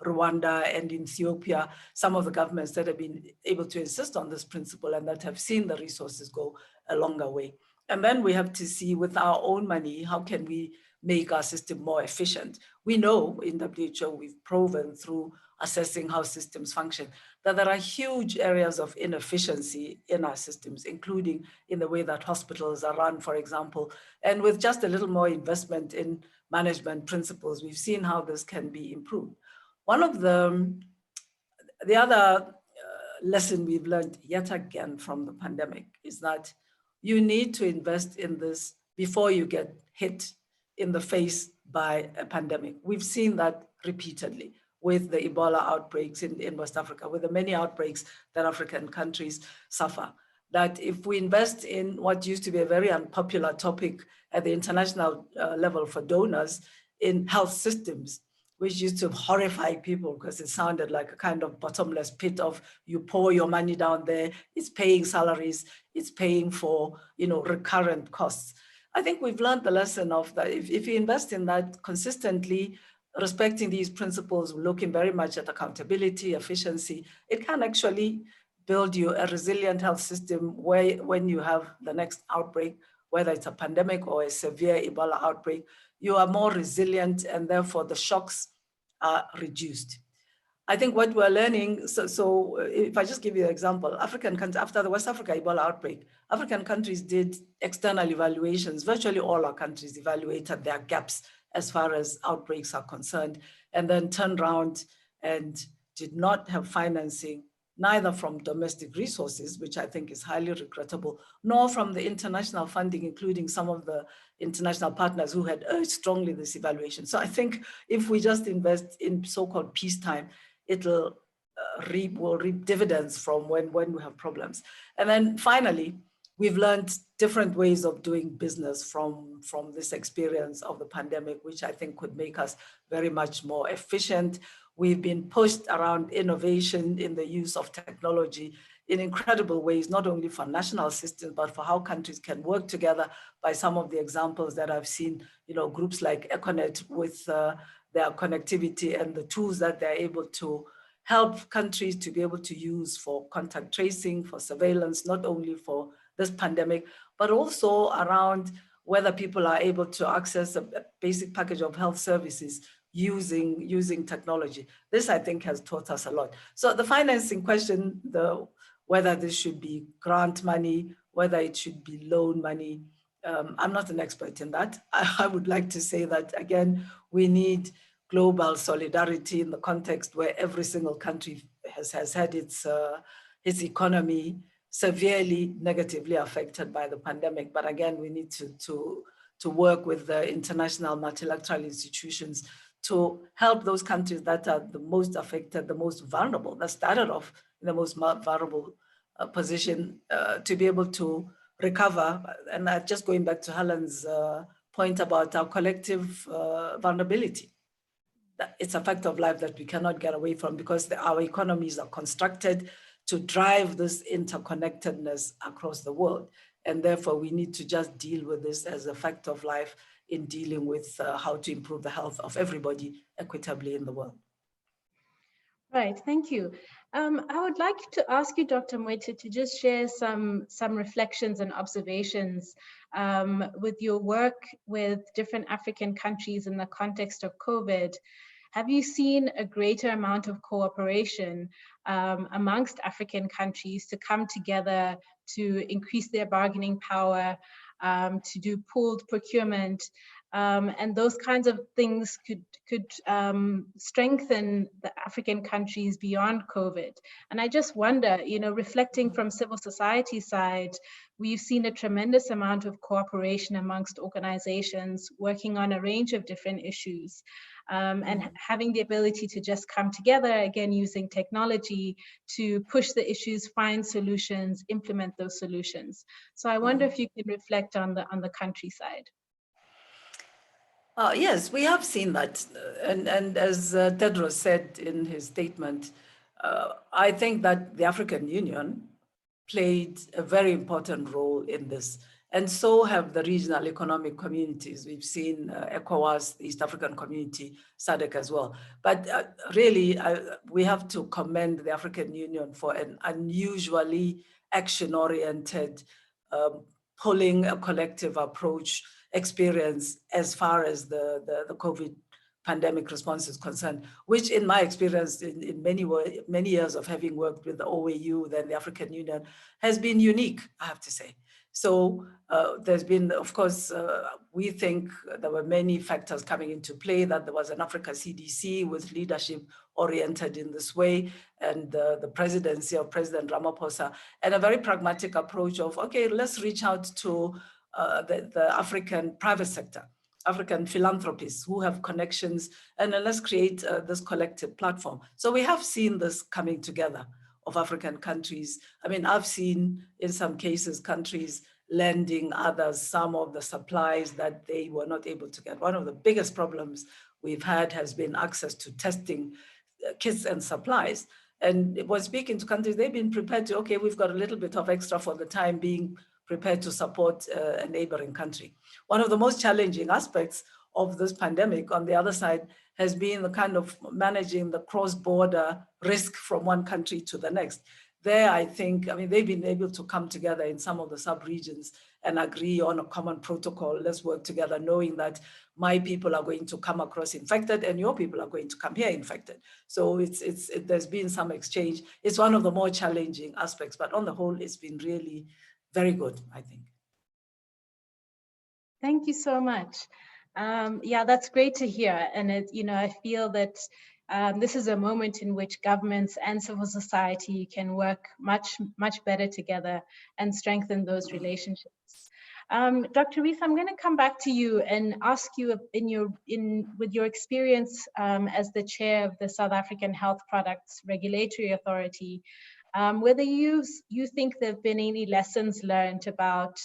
Rwanda and Ethiopia, some of the governments that have been able to insist on this principle and that have seen the resources go a longer way. And then we have to see with our own money, how can we make our system more efficient? We know in WHO, we've proven through assessing how systems function, that there are huge areas of inefficiency in our systems, including in the way that hospitals are run, for example. And with just a little more investment in management principles, we've seen how this can be improved. One of the other lesson we've learned yet again from the pandemic is that you need to invest in this before you get hit in the face by a pandemic. We've seen that repeatedly with the Ebola outbreaks in West Africa, with the many outbreaks that African countries suffer. That if we invest in what used to be a very unpopular topic at the international level for donors in health systems, which used to horrify people because it sounded like a kind of bottomless pit of you pour your money down there, it's paying salaries, it's paying for, you know, recurrent costs. I think we've learned the lesson of that. If you invest in that consistently, respecting these principles, looking very much at accountability, efficiency, it can actually build you a resilient health system where when you have the next outbreak, whether it's a pandemic or a severe Ebola outbreak, you are more resilient and therefore the shocks are reduced. I think what we're learning, so if I just give you an example, African countries, after the West Africa Ebola outbreak, African countries did external evaluations. Virtually all our countries evaluated their gaps as far as outbreaks are concerned, and then turned around and did not have financing, neither from domestic resources, which I think is highly regrettable, nor from the international funding, including some of the international partners who had urged strongly this evaluation. So I think if we just invest in so-called peacetime, it'll reap dividends from when we have problems. And then finally, we've learned different ways of doing business from this experience of the pandemic, which I think could make us very much more efficient. We've been pushed around innovation in the use of technology in incredible ways, not only for national systems, but for how countries can work together by some of the examples that I've seen, you know, groups like Econet with their connectivity and the tools that they're able to help countries to be able to use for contact tracing, for surveillance, not only for this pandemic, but also around whether people are able to access a basic package of health services using technology. This, I think, has taught us a lot. So the financing question, whether this should be grant money, whether it should be loan money, I'm not an expert in that. I would like to say that, again, we need global solidarity in the context where every single country has had its economy severely negatively affected by the pandemic. But again, we need to work with the international multilateral institutions to help those countries that are the most affected, the most vulnerable, that started off in the most vulnerable position to be able to recover. And just going back to Helen's point about our collective vulnerability. It's a fact of life that we cannot get away from because our economies are constructed to drive this interconnectedness across the world. And therefore, we need to just deal with this as a fact of life in dealing with how to improve the health of everybody equitably in the world. Right, thank you. I would like to ask you, Dr. Mwete, to just share some reflections and observations with your work with different African countries in the context of COVID. Have you seen a greater amount of cooperation amongst African countries to come together to increase their bargaining power, to do pooled procurement, and those kinds of things could strengthen the African countries beyond COVID? And I just wonder, you know, reflecting from civil society side, we've seen a tremendous amount of cooperation amongst organizations working on a range of different issues, and having the ability to just come together, again, using technology to push the issues, find solutions, implement those solutions. So I wonder if you can reflect on the countryside. Yes, we have seen that. And as Tedros said in his statement, I think that the African Union played a very important role in this, and so have the regional economic communities. We've seen ECOWAS, the East African Community, SADC as well. But really, we have to commend the African Union for an unusually action-oriented, pulling a collective approach experience as far as the COVID pandemic response is concerned, which in my experience in many years of having worked with the OAU, then the African Union, has been unique, I have to say. So there's been, of course, we think there were many factors coming into play, that there was an Africa CDC with leadership oriented in this way, and the presidency of President Ramaphosa, and a very pragmatic approach of, okay, let's reach out to the African private sector, African philanthropists who have connections, and then let's create this collective platform. So we have seen this coming together of African countries. I mean, I've seen in some cases countries lending others some of the supplies that they were not able to get. One of the biggest problems we've had has been access to testing kits and supplies. And when speaking to countries, they've been prepared to, okay, we've got a little bit of extra for the time being, prepared to support a neighboring country. One of the most challenging aspects of this pandemic, on the other side, has been the kind of managing the cross-border risk from one country to the next. There, I think, I mean, they've been able to come together in some of the sub-regions and agree on a common protocol. Let's work together, knowing that my people are going to come across infected and your people are going to come here infected. So there's been some exchange. It's one of the more challenging aspects, but on the whole, it's been really very good, I think. Thank you so much. Yeah, that's great to hear. And I feel that this is a moment in which governments and civil society can work much better together and strengthen those relationships. Dr. Rees, I'm going to come back to you and ask you with your experience as the chair of the South African Health Products Regulatory Authority, whether you think there have been any lessons learned about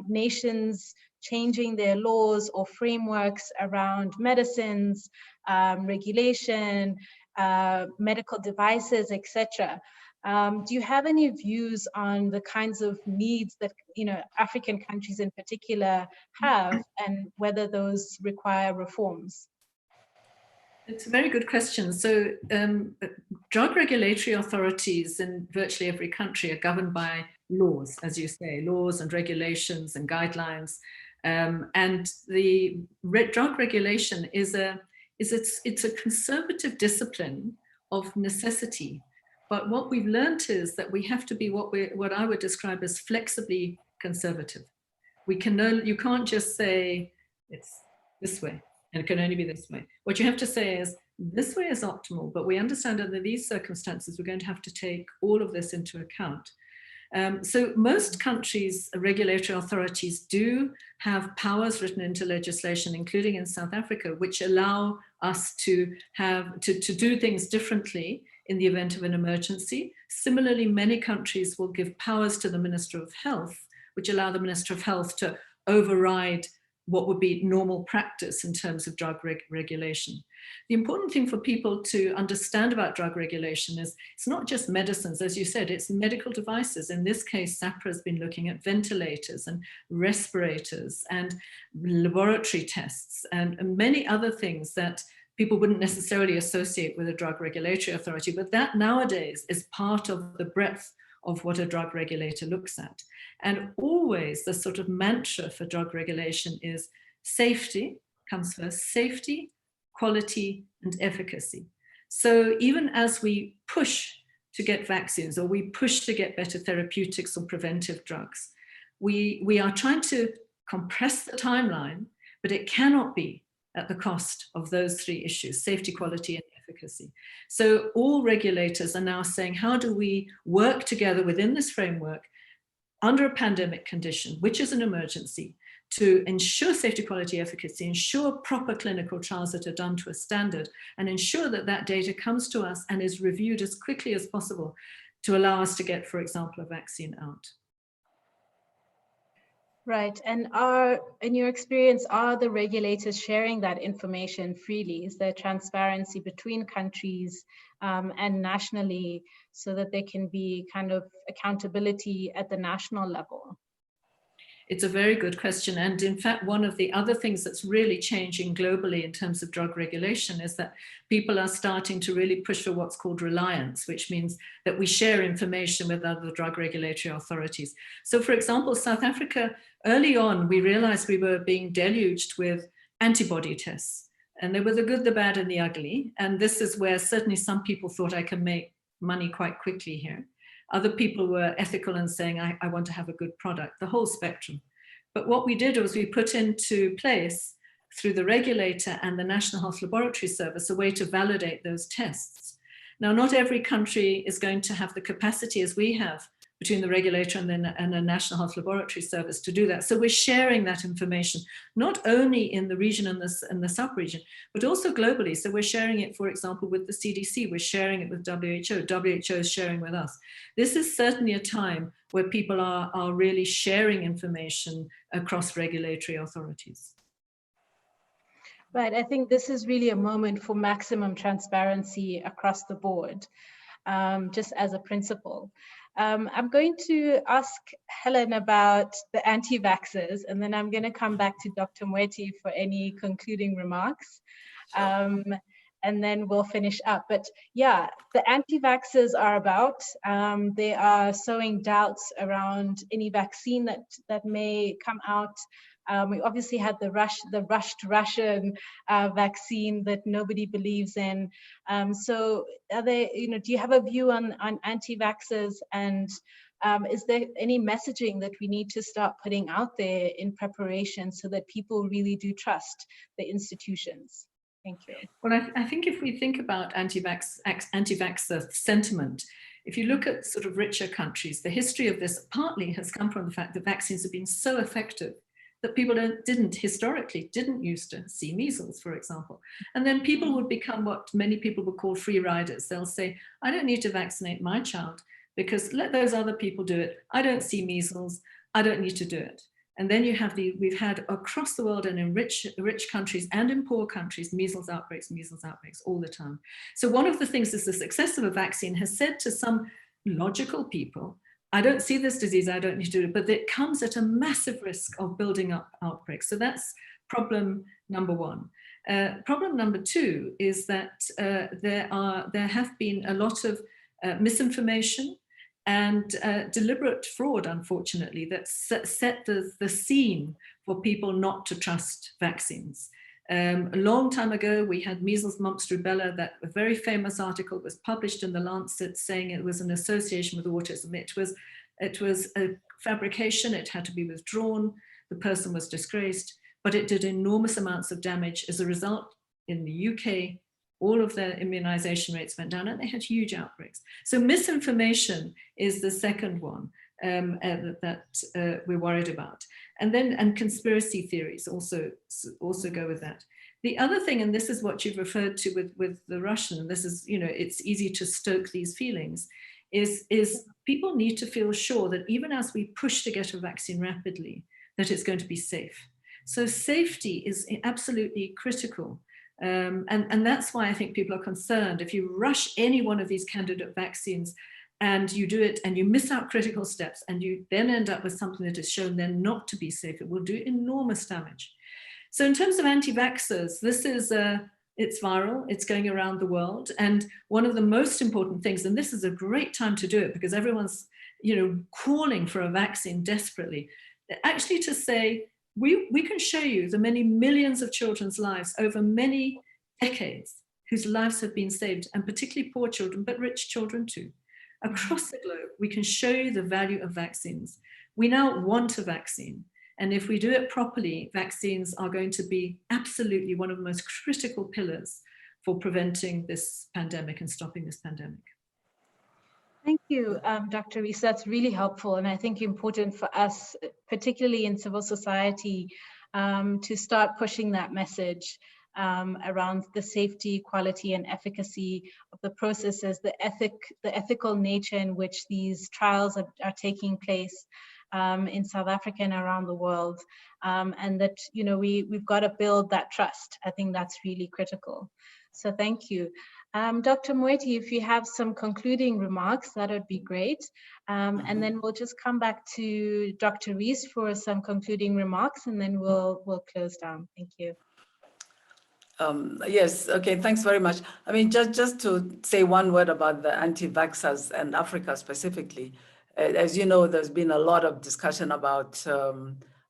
nations changing their laws or frameworks around medicines, regulation, medical devices, etc. Do you have any views on the kinds of needs that African countries in particular have, and whether those require reforms? It's a very good question. So drug regulatory authorities in virtually every country are governed by laws, as you say, laws and regulations and guidelines. And the drug regulation it's a conservative discipline of necessity. But what we've learned is that we have to be what I would describe as flexibly conservative. You can't just say it's this way and it can only be this way. What you have to say is this way is optimal, but we understand under these circumstances we're going to have to take all of this into account. So most countries, regulatory authorities do have powers written into legislation, including in South Africa, which allow us to do things differently in the event of an emergency. Similarly, many countries will give powers to the Minister of Health, which allow the Minister of Health to override what would be normal practice in terms of drug regulation. The important thing for people to understand about drug regulation is it's not just medicines, as you said, it's medical devices. In this case, SAPRA has been looking at ventilators and respirators and laboratory tests and many other things that people wouldn't necessarily associate with a drug regulatory authority, but that nowadays is part of the breadth of what a drug regulator looks at. And always the sort of mantra for drug regulation is safety comes first, safety, quality, and efficacy. So even as we push to get vaccines or we push to get better therapeutics or preventive drugs, we are trying to compress the timeline, but it cannot be at the cost of those three issues, safety, quality, and efficacy. So all regulators are now saying, how do we work together within this framework under a pandemic condition, which is an emergency, to ensure safety, quality, efficacy, ensure proper clinical trials that are done to a standard, and ensure that that data comes to us and is reviewed as quickly as possible to allow us to get, for example, a vaccine out. Right, and in your experience, are the regulators sharing that information freely? Is there transparency between countries and nationally so that there can be kind of accountability at the national level? It's a very good question. And in fact, one of the other things that's really changing globally in terms of drug regulation is that people are starting to really push for what's called reliance, which means that we share information with other drug regulatory authorities. So for example, South Africa, early on, we realized we were being deluged with antibody tests. And they were the good, the bad, and the ugly. And this is where certainly some people thought I can make money quite quickly here. Other people were ethical and saying, I want to have a good product, the whole spectrum. But what we did was we put into place, through the regulator and the National Health Laboratory Service, a way to validate those tests. Now, not every country is going to have the capacity as we have between the regulator and the National Health Laboratory Service to do that. So we're sharing that information, not only in the region and the sub-region, but also globally. So we're sharing it, for example, with the CDC, we're sharing it with WHO, WHO is sharing with us. This is certainly a time where people are really sharing information across regulatory authorities. Right, I think this is really a moment for maximum transparency across the board, just as a principle. I'm going to ask Helen about the anti-vaxxers, and then I'm going to come back to Dr. Mweti for any concluding remarks. And then we'll finish up. But yeah, the anti-vaxxers are about, they are sowing doubts around any vaccine that may come out. We obviously had the rushed Russian vaccine that nobody believes in. So are they, do you have a view on anti-vaxxers, and is there any messaging that we need to start putting out there in preparation so that people really do trust the institutions? Thank you. Well, I think if we think about anti-vaxxer sentiment, if you look at sort of richer countries, the history of this partly has come from the fact that vaccines have been so effective that people historically didn't used to see measles, for example. And then people would become what many people would call free riders. They'll say, I don't need to vaccinate my child because let those other people do it. I don't see measles, I don't need to do it. And then you have we've had across the world and in rich countries and in poor countries, measles outbreaks all the time. So one of the things is the success of a vaccine has said to some logical people, I don't see this disease, I don't need to do it, but it comes at a massive risk of building up outbreaks. So that's problem number one. Problem number two is that there have been a lot of misinformation and deliberate fraud, unfortunately, that set the scene for people not to trust vaccines. A long time ago, we had measles, mumps, rubella, that a very famous article was published in the Lancet saying it was an association with autism. It was a fabrication, it had to be withdrawn, the person was disgraced, but it did enormous amounts of damage. As a result, in the UK, all of their immunization rates went down and they had huge outbreaks. So misinformation is the second one that we're worried about. And conspiracy theories also go with that. The other thing, and this is what you've referred to with the Russian, this is, it's easy to stoke these feelings, is people need to feel sure that even as we push to get a vaccine rapidly, that it's going to be safe. So safety is absolutely critical. And that's why I think people are concerned. If you rush any one of these candidate vaccines and you do it and you miss out critical steps and you then end up with something that is shown then not to be safe, it will do enormous damage. So in terms of anti-vaxxers, this is it's viral, it's going around the world. And one of the most important things, and this is a great time to do it because everyone's calling for a vaccine desperately, actually to say, we can show you the many millions of children's lives over many decades whose lives have been saved, and particularly poor children, but rich children too. Across the globe, we can show you the value of vaccines. We now want a vaccine. And if we do it properly, vaccines are going to be absolutely one of the most critical pillars for preventing this pandemic and stopping this pandemic. Thank you, Dr. Rees. That's really helpful, and I think important for us, particularly in civil society, to start pushing that message around the safety, quality, and efficacy of the processes, the ethical nature in which these trials are taking place, in South Africa and around the world, and that, you know, we've got to build that trust. I think that's really critical. So thank you. Dr. Moeti, if you have some concluding remarks, that would be great. And then we'll just come back to Dr. Rees for some concluding remarks, and then we'll close down. Thank you. Yes, okay, thanks very much. I mean, just to say one word about the anti-vaxxers and Africa specifically. As you know, there's been a lot of discussion about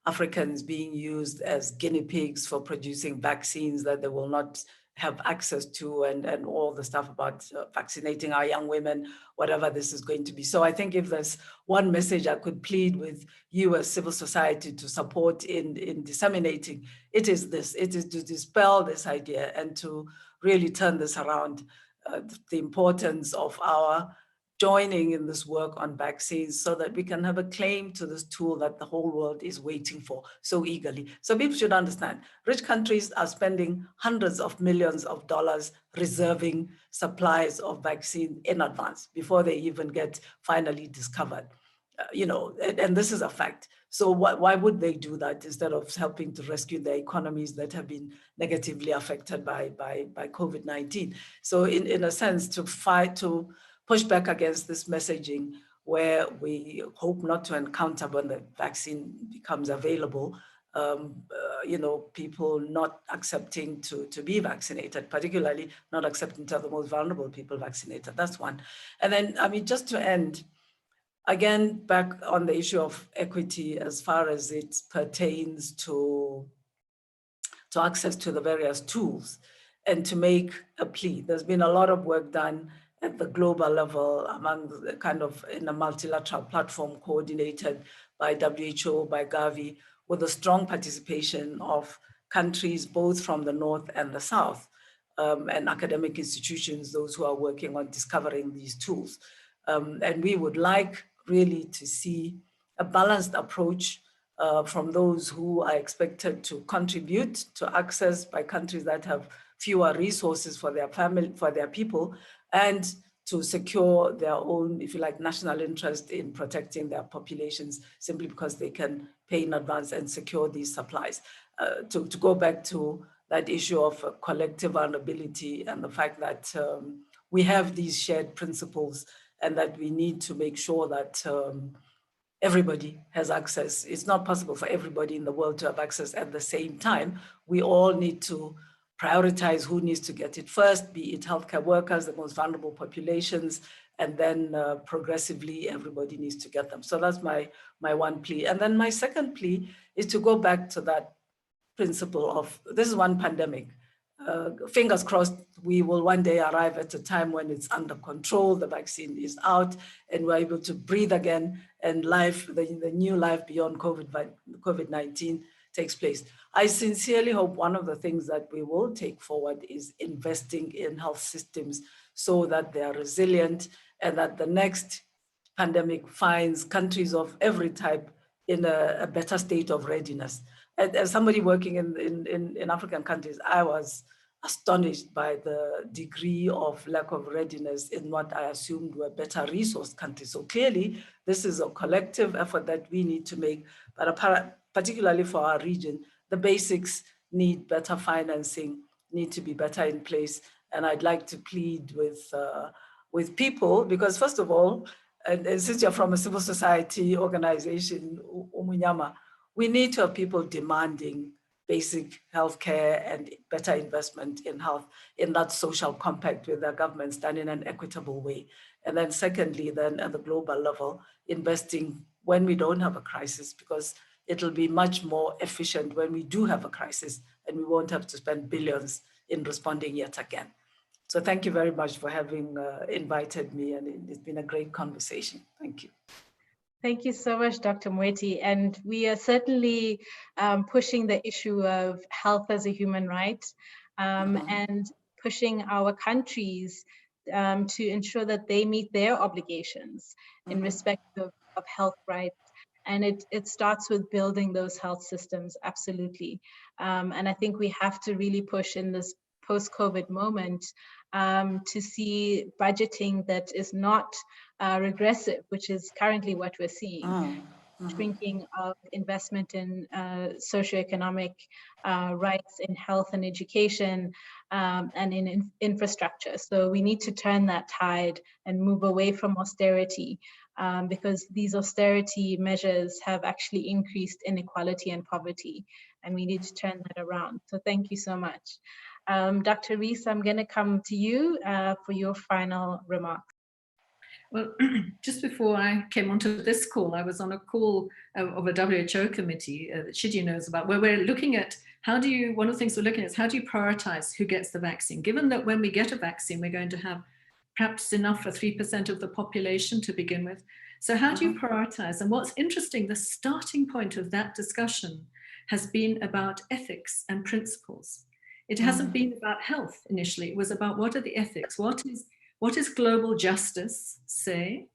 Africans being used as guinea pigs for producing vaccines that they will not have access to, and all the stuff about vaccinating our young women, whatever this is going to be. So I think if there's one message I could plead with you as civil society to support in disseminating, it is this. It is to dispel this idea and to really turn this around, the importance of our joining in this work on vaccines so that we can have a claim to this tool that the whole world is waiting for so eagerly. So people should understand, rich countries are spending hundreds of millions of dollars reserving supplies of vaccine in advance before they even get finally discovered. You know, and this is a fact. So why would they do that instead of helping to rescue their economies that have been negatively affected by COVID-19? So in a sense, to push back against this messaging where we hope not to encounter when the vaccine becomes available, you know, people not accepting to be vaccinated, particularly not accepting to have the most vulnerable people vaccinated. That's one. And then, I mean, just to end, again, back on the issue of equity as far as it pertains to access to the various tools, and to make a plea. There's been a lot of work done at the global level among the kind of in a multilateral platform coordinated by WHO, by Gavi, with a strong participation of countries both from the North and the South, and academic institutions, those who are working on discovering these tools. And we would like really to see a balanced approach from those who are expected to contribute to access by countries that have fewer resources for their family, for their people, and to secure their own, if you like, national interest in protecting their populations simply because they can pay in advance and secure these supplies. To go back to that issue of collective vulnerability and the fact that we have these shared principles and that we need to make sure that everybody has access. It's not possible for everybody in the world to have access at the same time. We all need to prioritize who needs to get it first, be it healthcare workers, the most vulnerable populations, and then progressively everybody needs to get them. So that's my one plea. And then my second plea is to go back to that principle of, this is one pandemic. Fingers crossed, we will one day arrive at a time when it's under control, the vaccine is out, and we're able to breathe again, and life, the new life beyond COVID-19 takes place. I sincerely hope one of the things that we will take forward is investing in health systems so that they are resilient and that the next pandemic finds countries of every type in a better state of readiness. As somebody working in African countries, I was astonished by the degree of lack of readiness in what I assumed were better resourced countries. So clearly, this is a collective effort that we need to make, but particularly for our region, the basics need better financing, need to be better in place. And I'd like to plead with people, because first of all, and since you're from a civil society organization, Umunyama, we need to have people demanding basic healthcare and better investment in health in that social compact with their governments done in an equitable way. And then secondly, then at the global level, investing when we don't have a crisis, because it'll be much more efficient when we do have a crisis and we won't have to spend billions in responding yet again. So thank you very much for having invited me, and it's been a great conversation. Thank you. Thank you so much, Dr. Moeti. And we are certainly pushing the issue of health as a human right, and pushing our countries to ensure that they meet their obligations in respect of health rights. And it starts with building those health systems, absolutely. And I think we have to really push in this post-COVID moment to see budgeting that is not regressive, which is currently what we're seeing. shrinking of investment in socioeconomic rights in health and education and in infrastructure. So we need to turn that tide and move away from austerity because these austerity measures have actually increased inequality and poverty, and we need to turn that around. So thank you so much. Dr. Rees, I'm going to come to you for your final remarks. Well, just before I came onto this call, I was on a call of a WHO committee that Shidi knows about, where we're looking at one of the things we're looking at is how do you prioritize who gets the vaccine? Given that when we get a vaccine, we're going to have perhaps enough for 3% of the population to begin with. So how do you prioritize? And what's interesting, the starting point of that discussion has been about ethics and principles. It hasn't been about health initially. It was about what are the ethics? What does global justice say?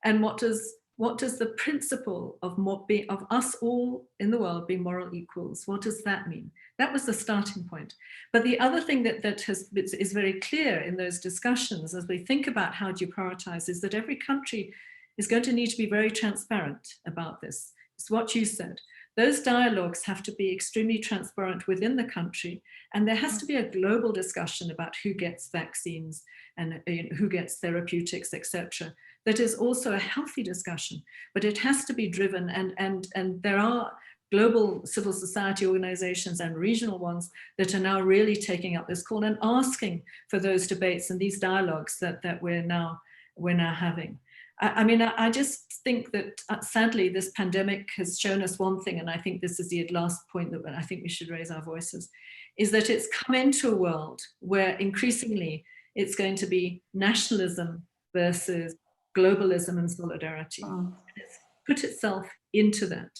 And what does the principle of us all in the world being moral equals, what does that mean? That was the starting point. But the other thing that is very clear in those discussions as we think about how do you prioritize is that every country is going to need to be very transparent about this. It's what you said. Those dialogues have to be extremely transparent within the country, and there has to be a global discussion about who gets vaccines and who gets therapeutics, etc. That is also a healthy discussion, but it has to be driven, and there are global civil society organizations and regional ones that are now really taking up this call and asking for those debates and these dialogues that we're now having. I mean, I just think that sadly, this pandemic has shown us one thing, and I think this is the last point that I think we should raise our voices, is that it's come into a world where increasingly it's going to be nationalism versus globalism and solidarity. And it's put itself into that.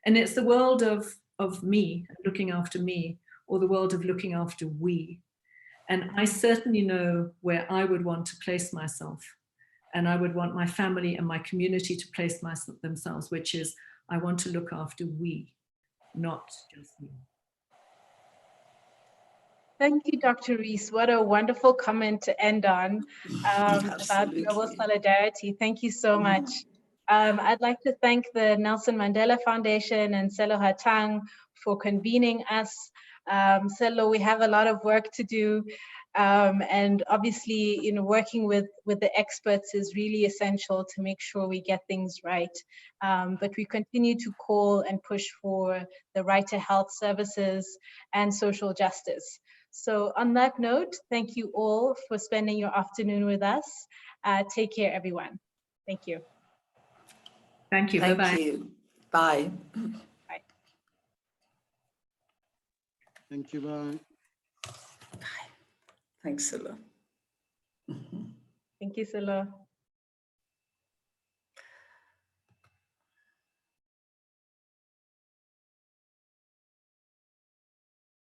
And it's the world of me, looking after me, or the world of looking after we. And I certainly know where I would want to place myself. And I would want my family and my community to place themselves, which is, I want to look after we, not just me. Thank you, Dr. Rees. What a wonderful comment to end on about global solidarity. Thank you so much. I'd like to thank the Nelson Mandela Foundation and Selo Hatang for convening us. Selo, we have a lot of work to do. And obviously, working with the experts is really essential to make sure we get things right. But we continue to call and push for the right to health services and social justice. So on that note, thank you all for spending your afternoon with us. Take care, everyone. Thank you. Thank you. Bye-bye. Thank you. Bye. Bye. Thank you. Bye. Thanks a lot. Thank you, Selo.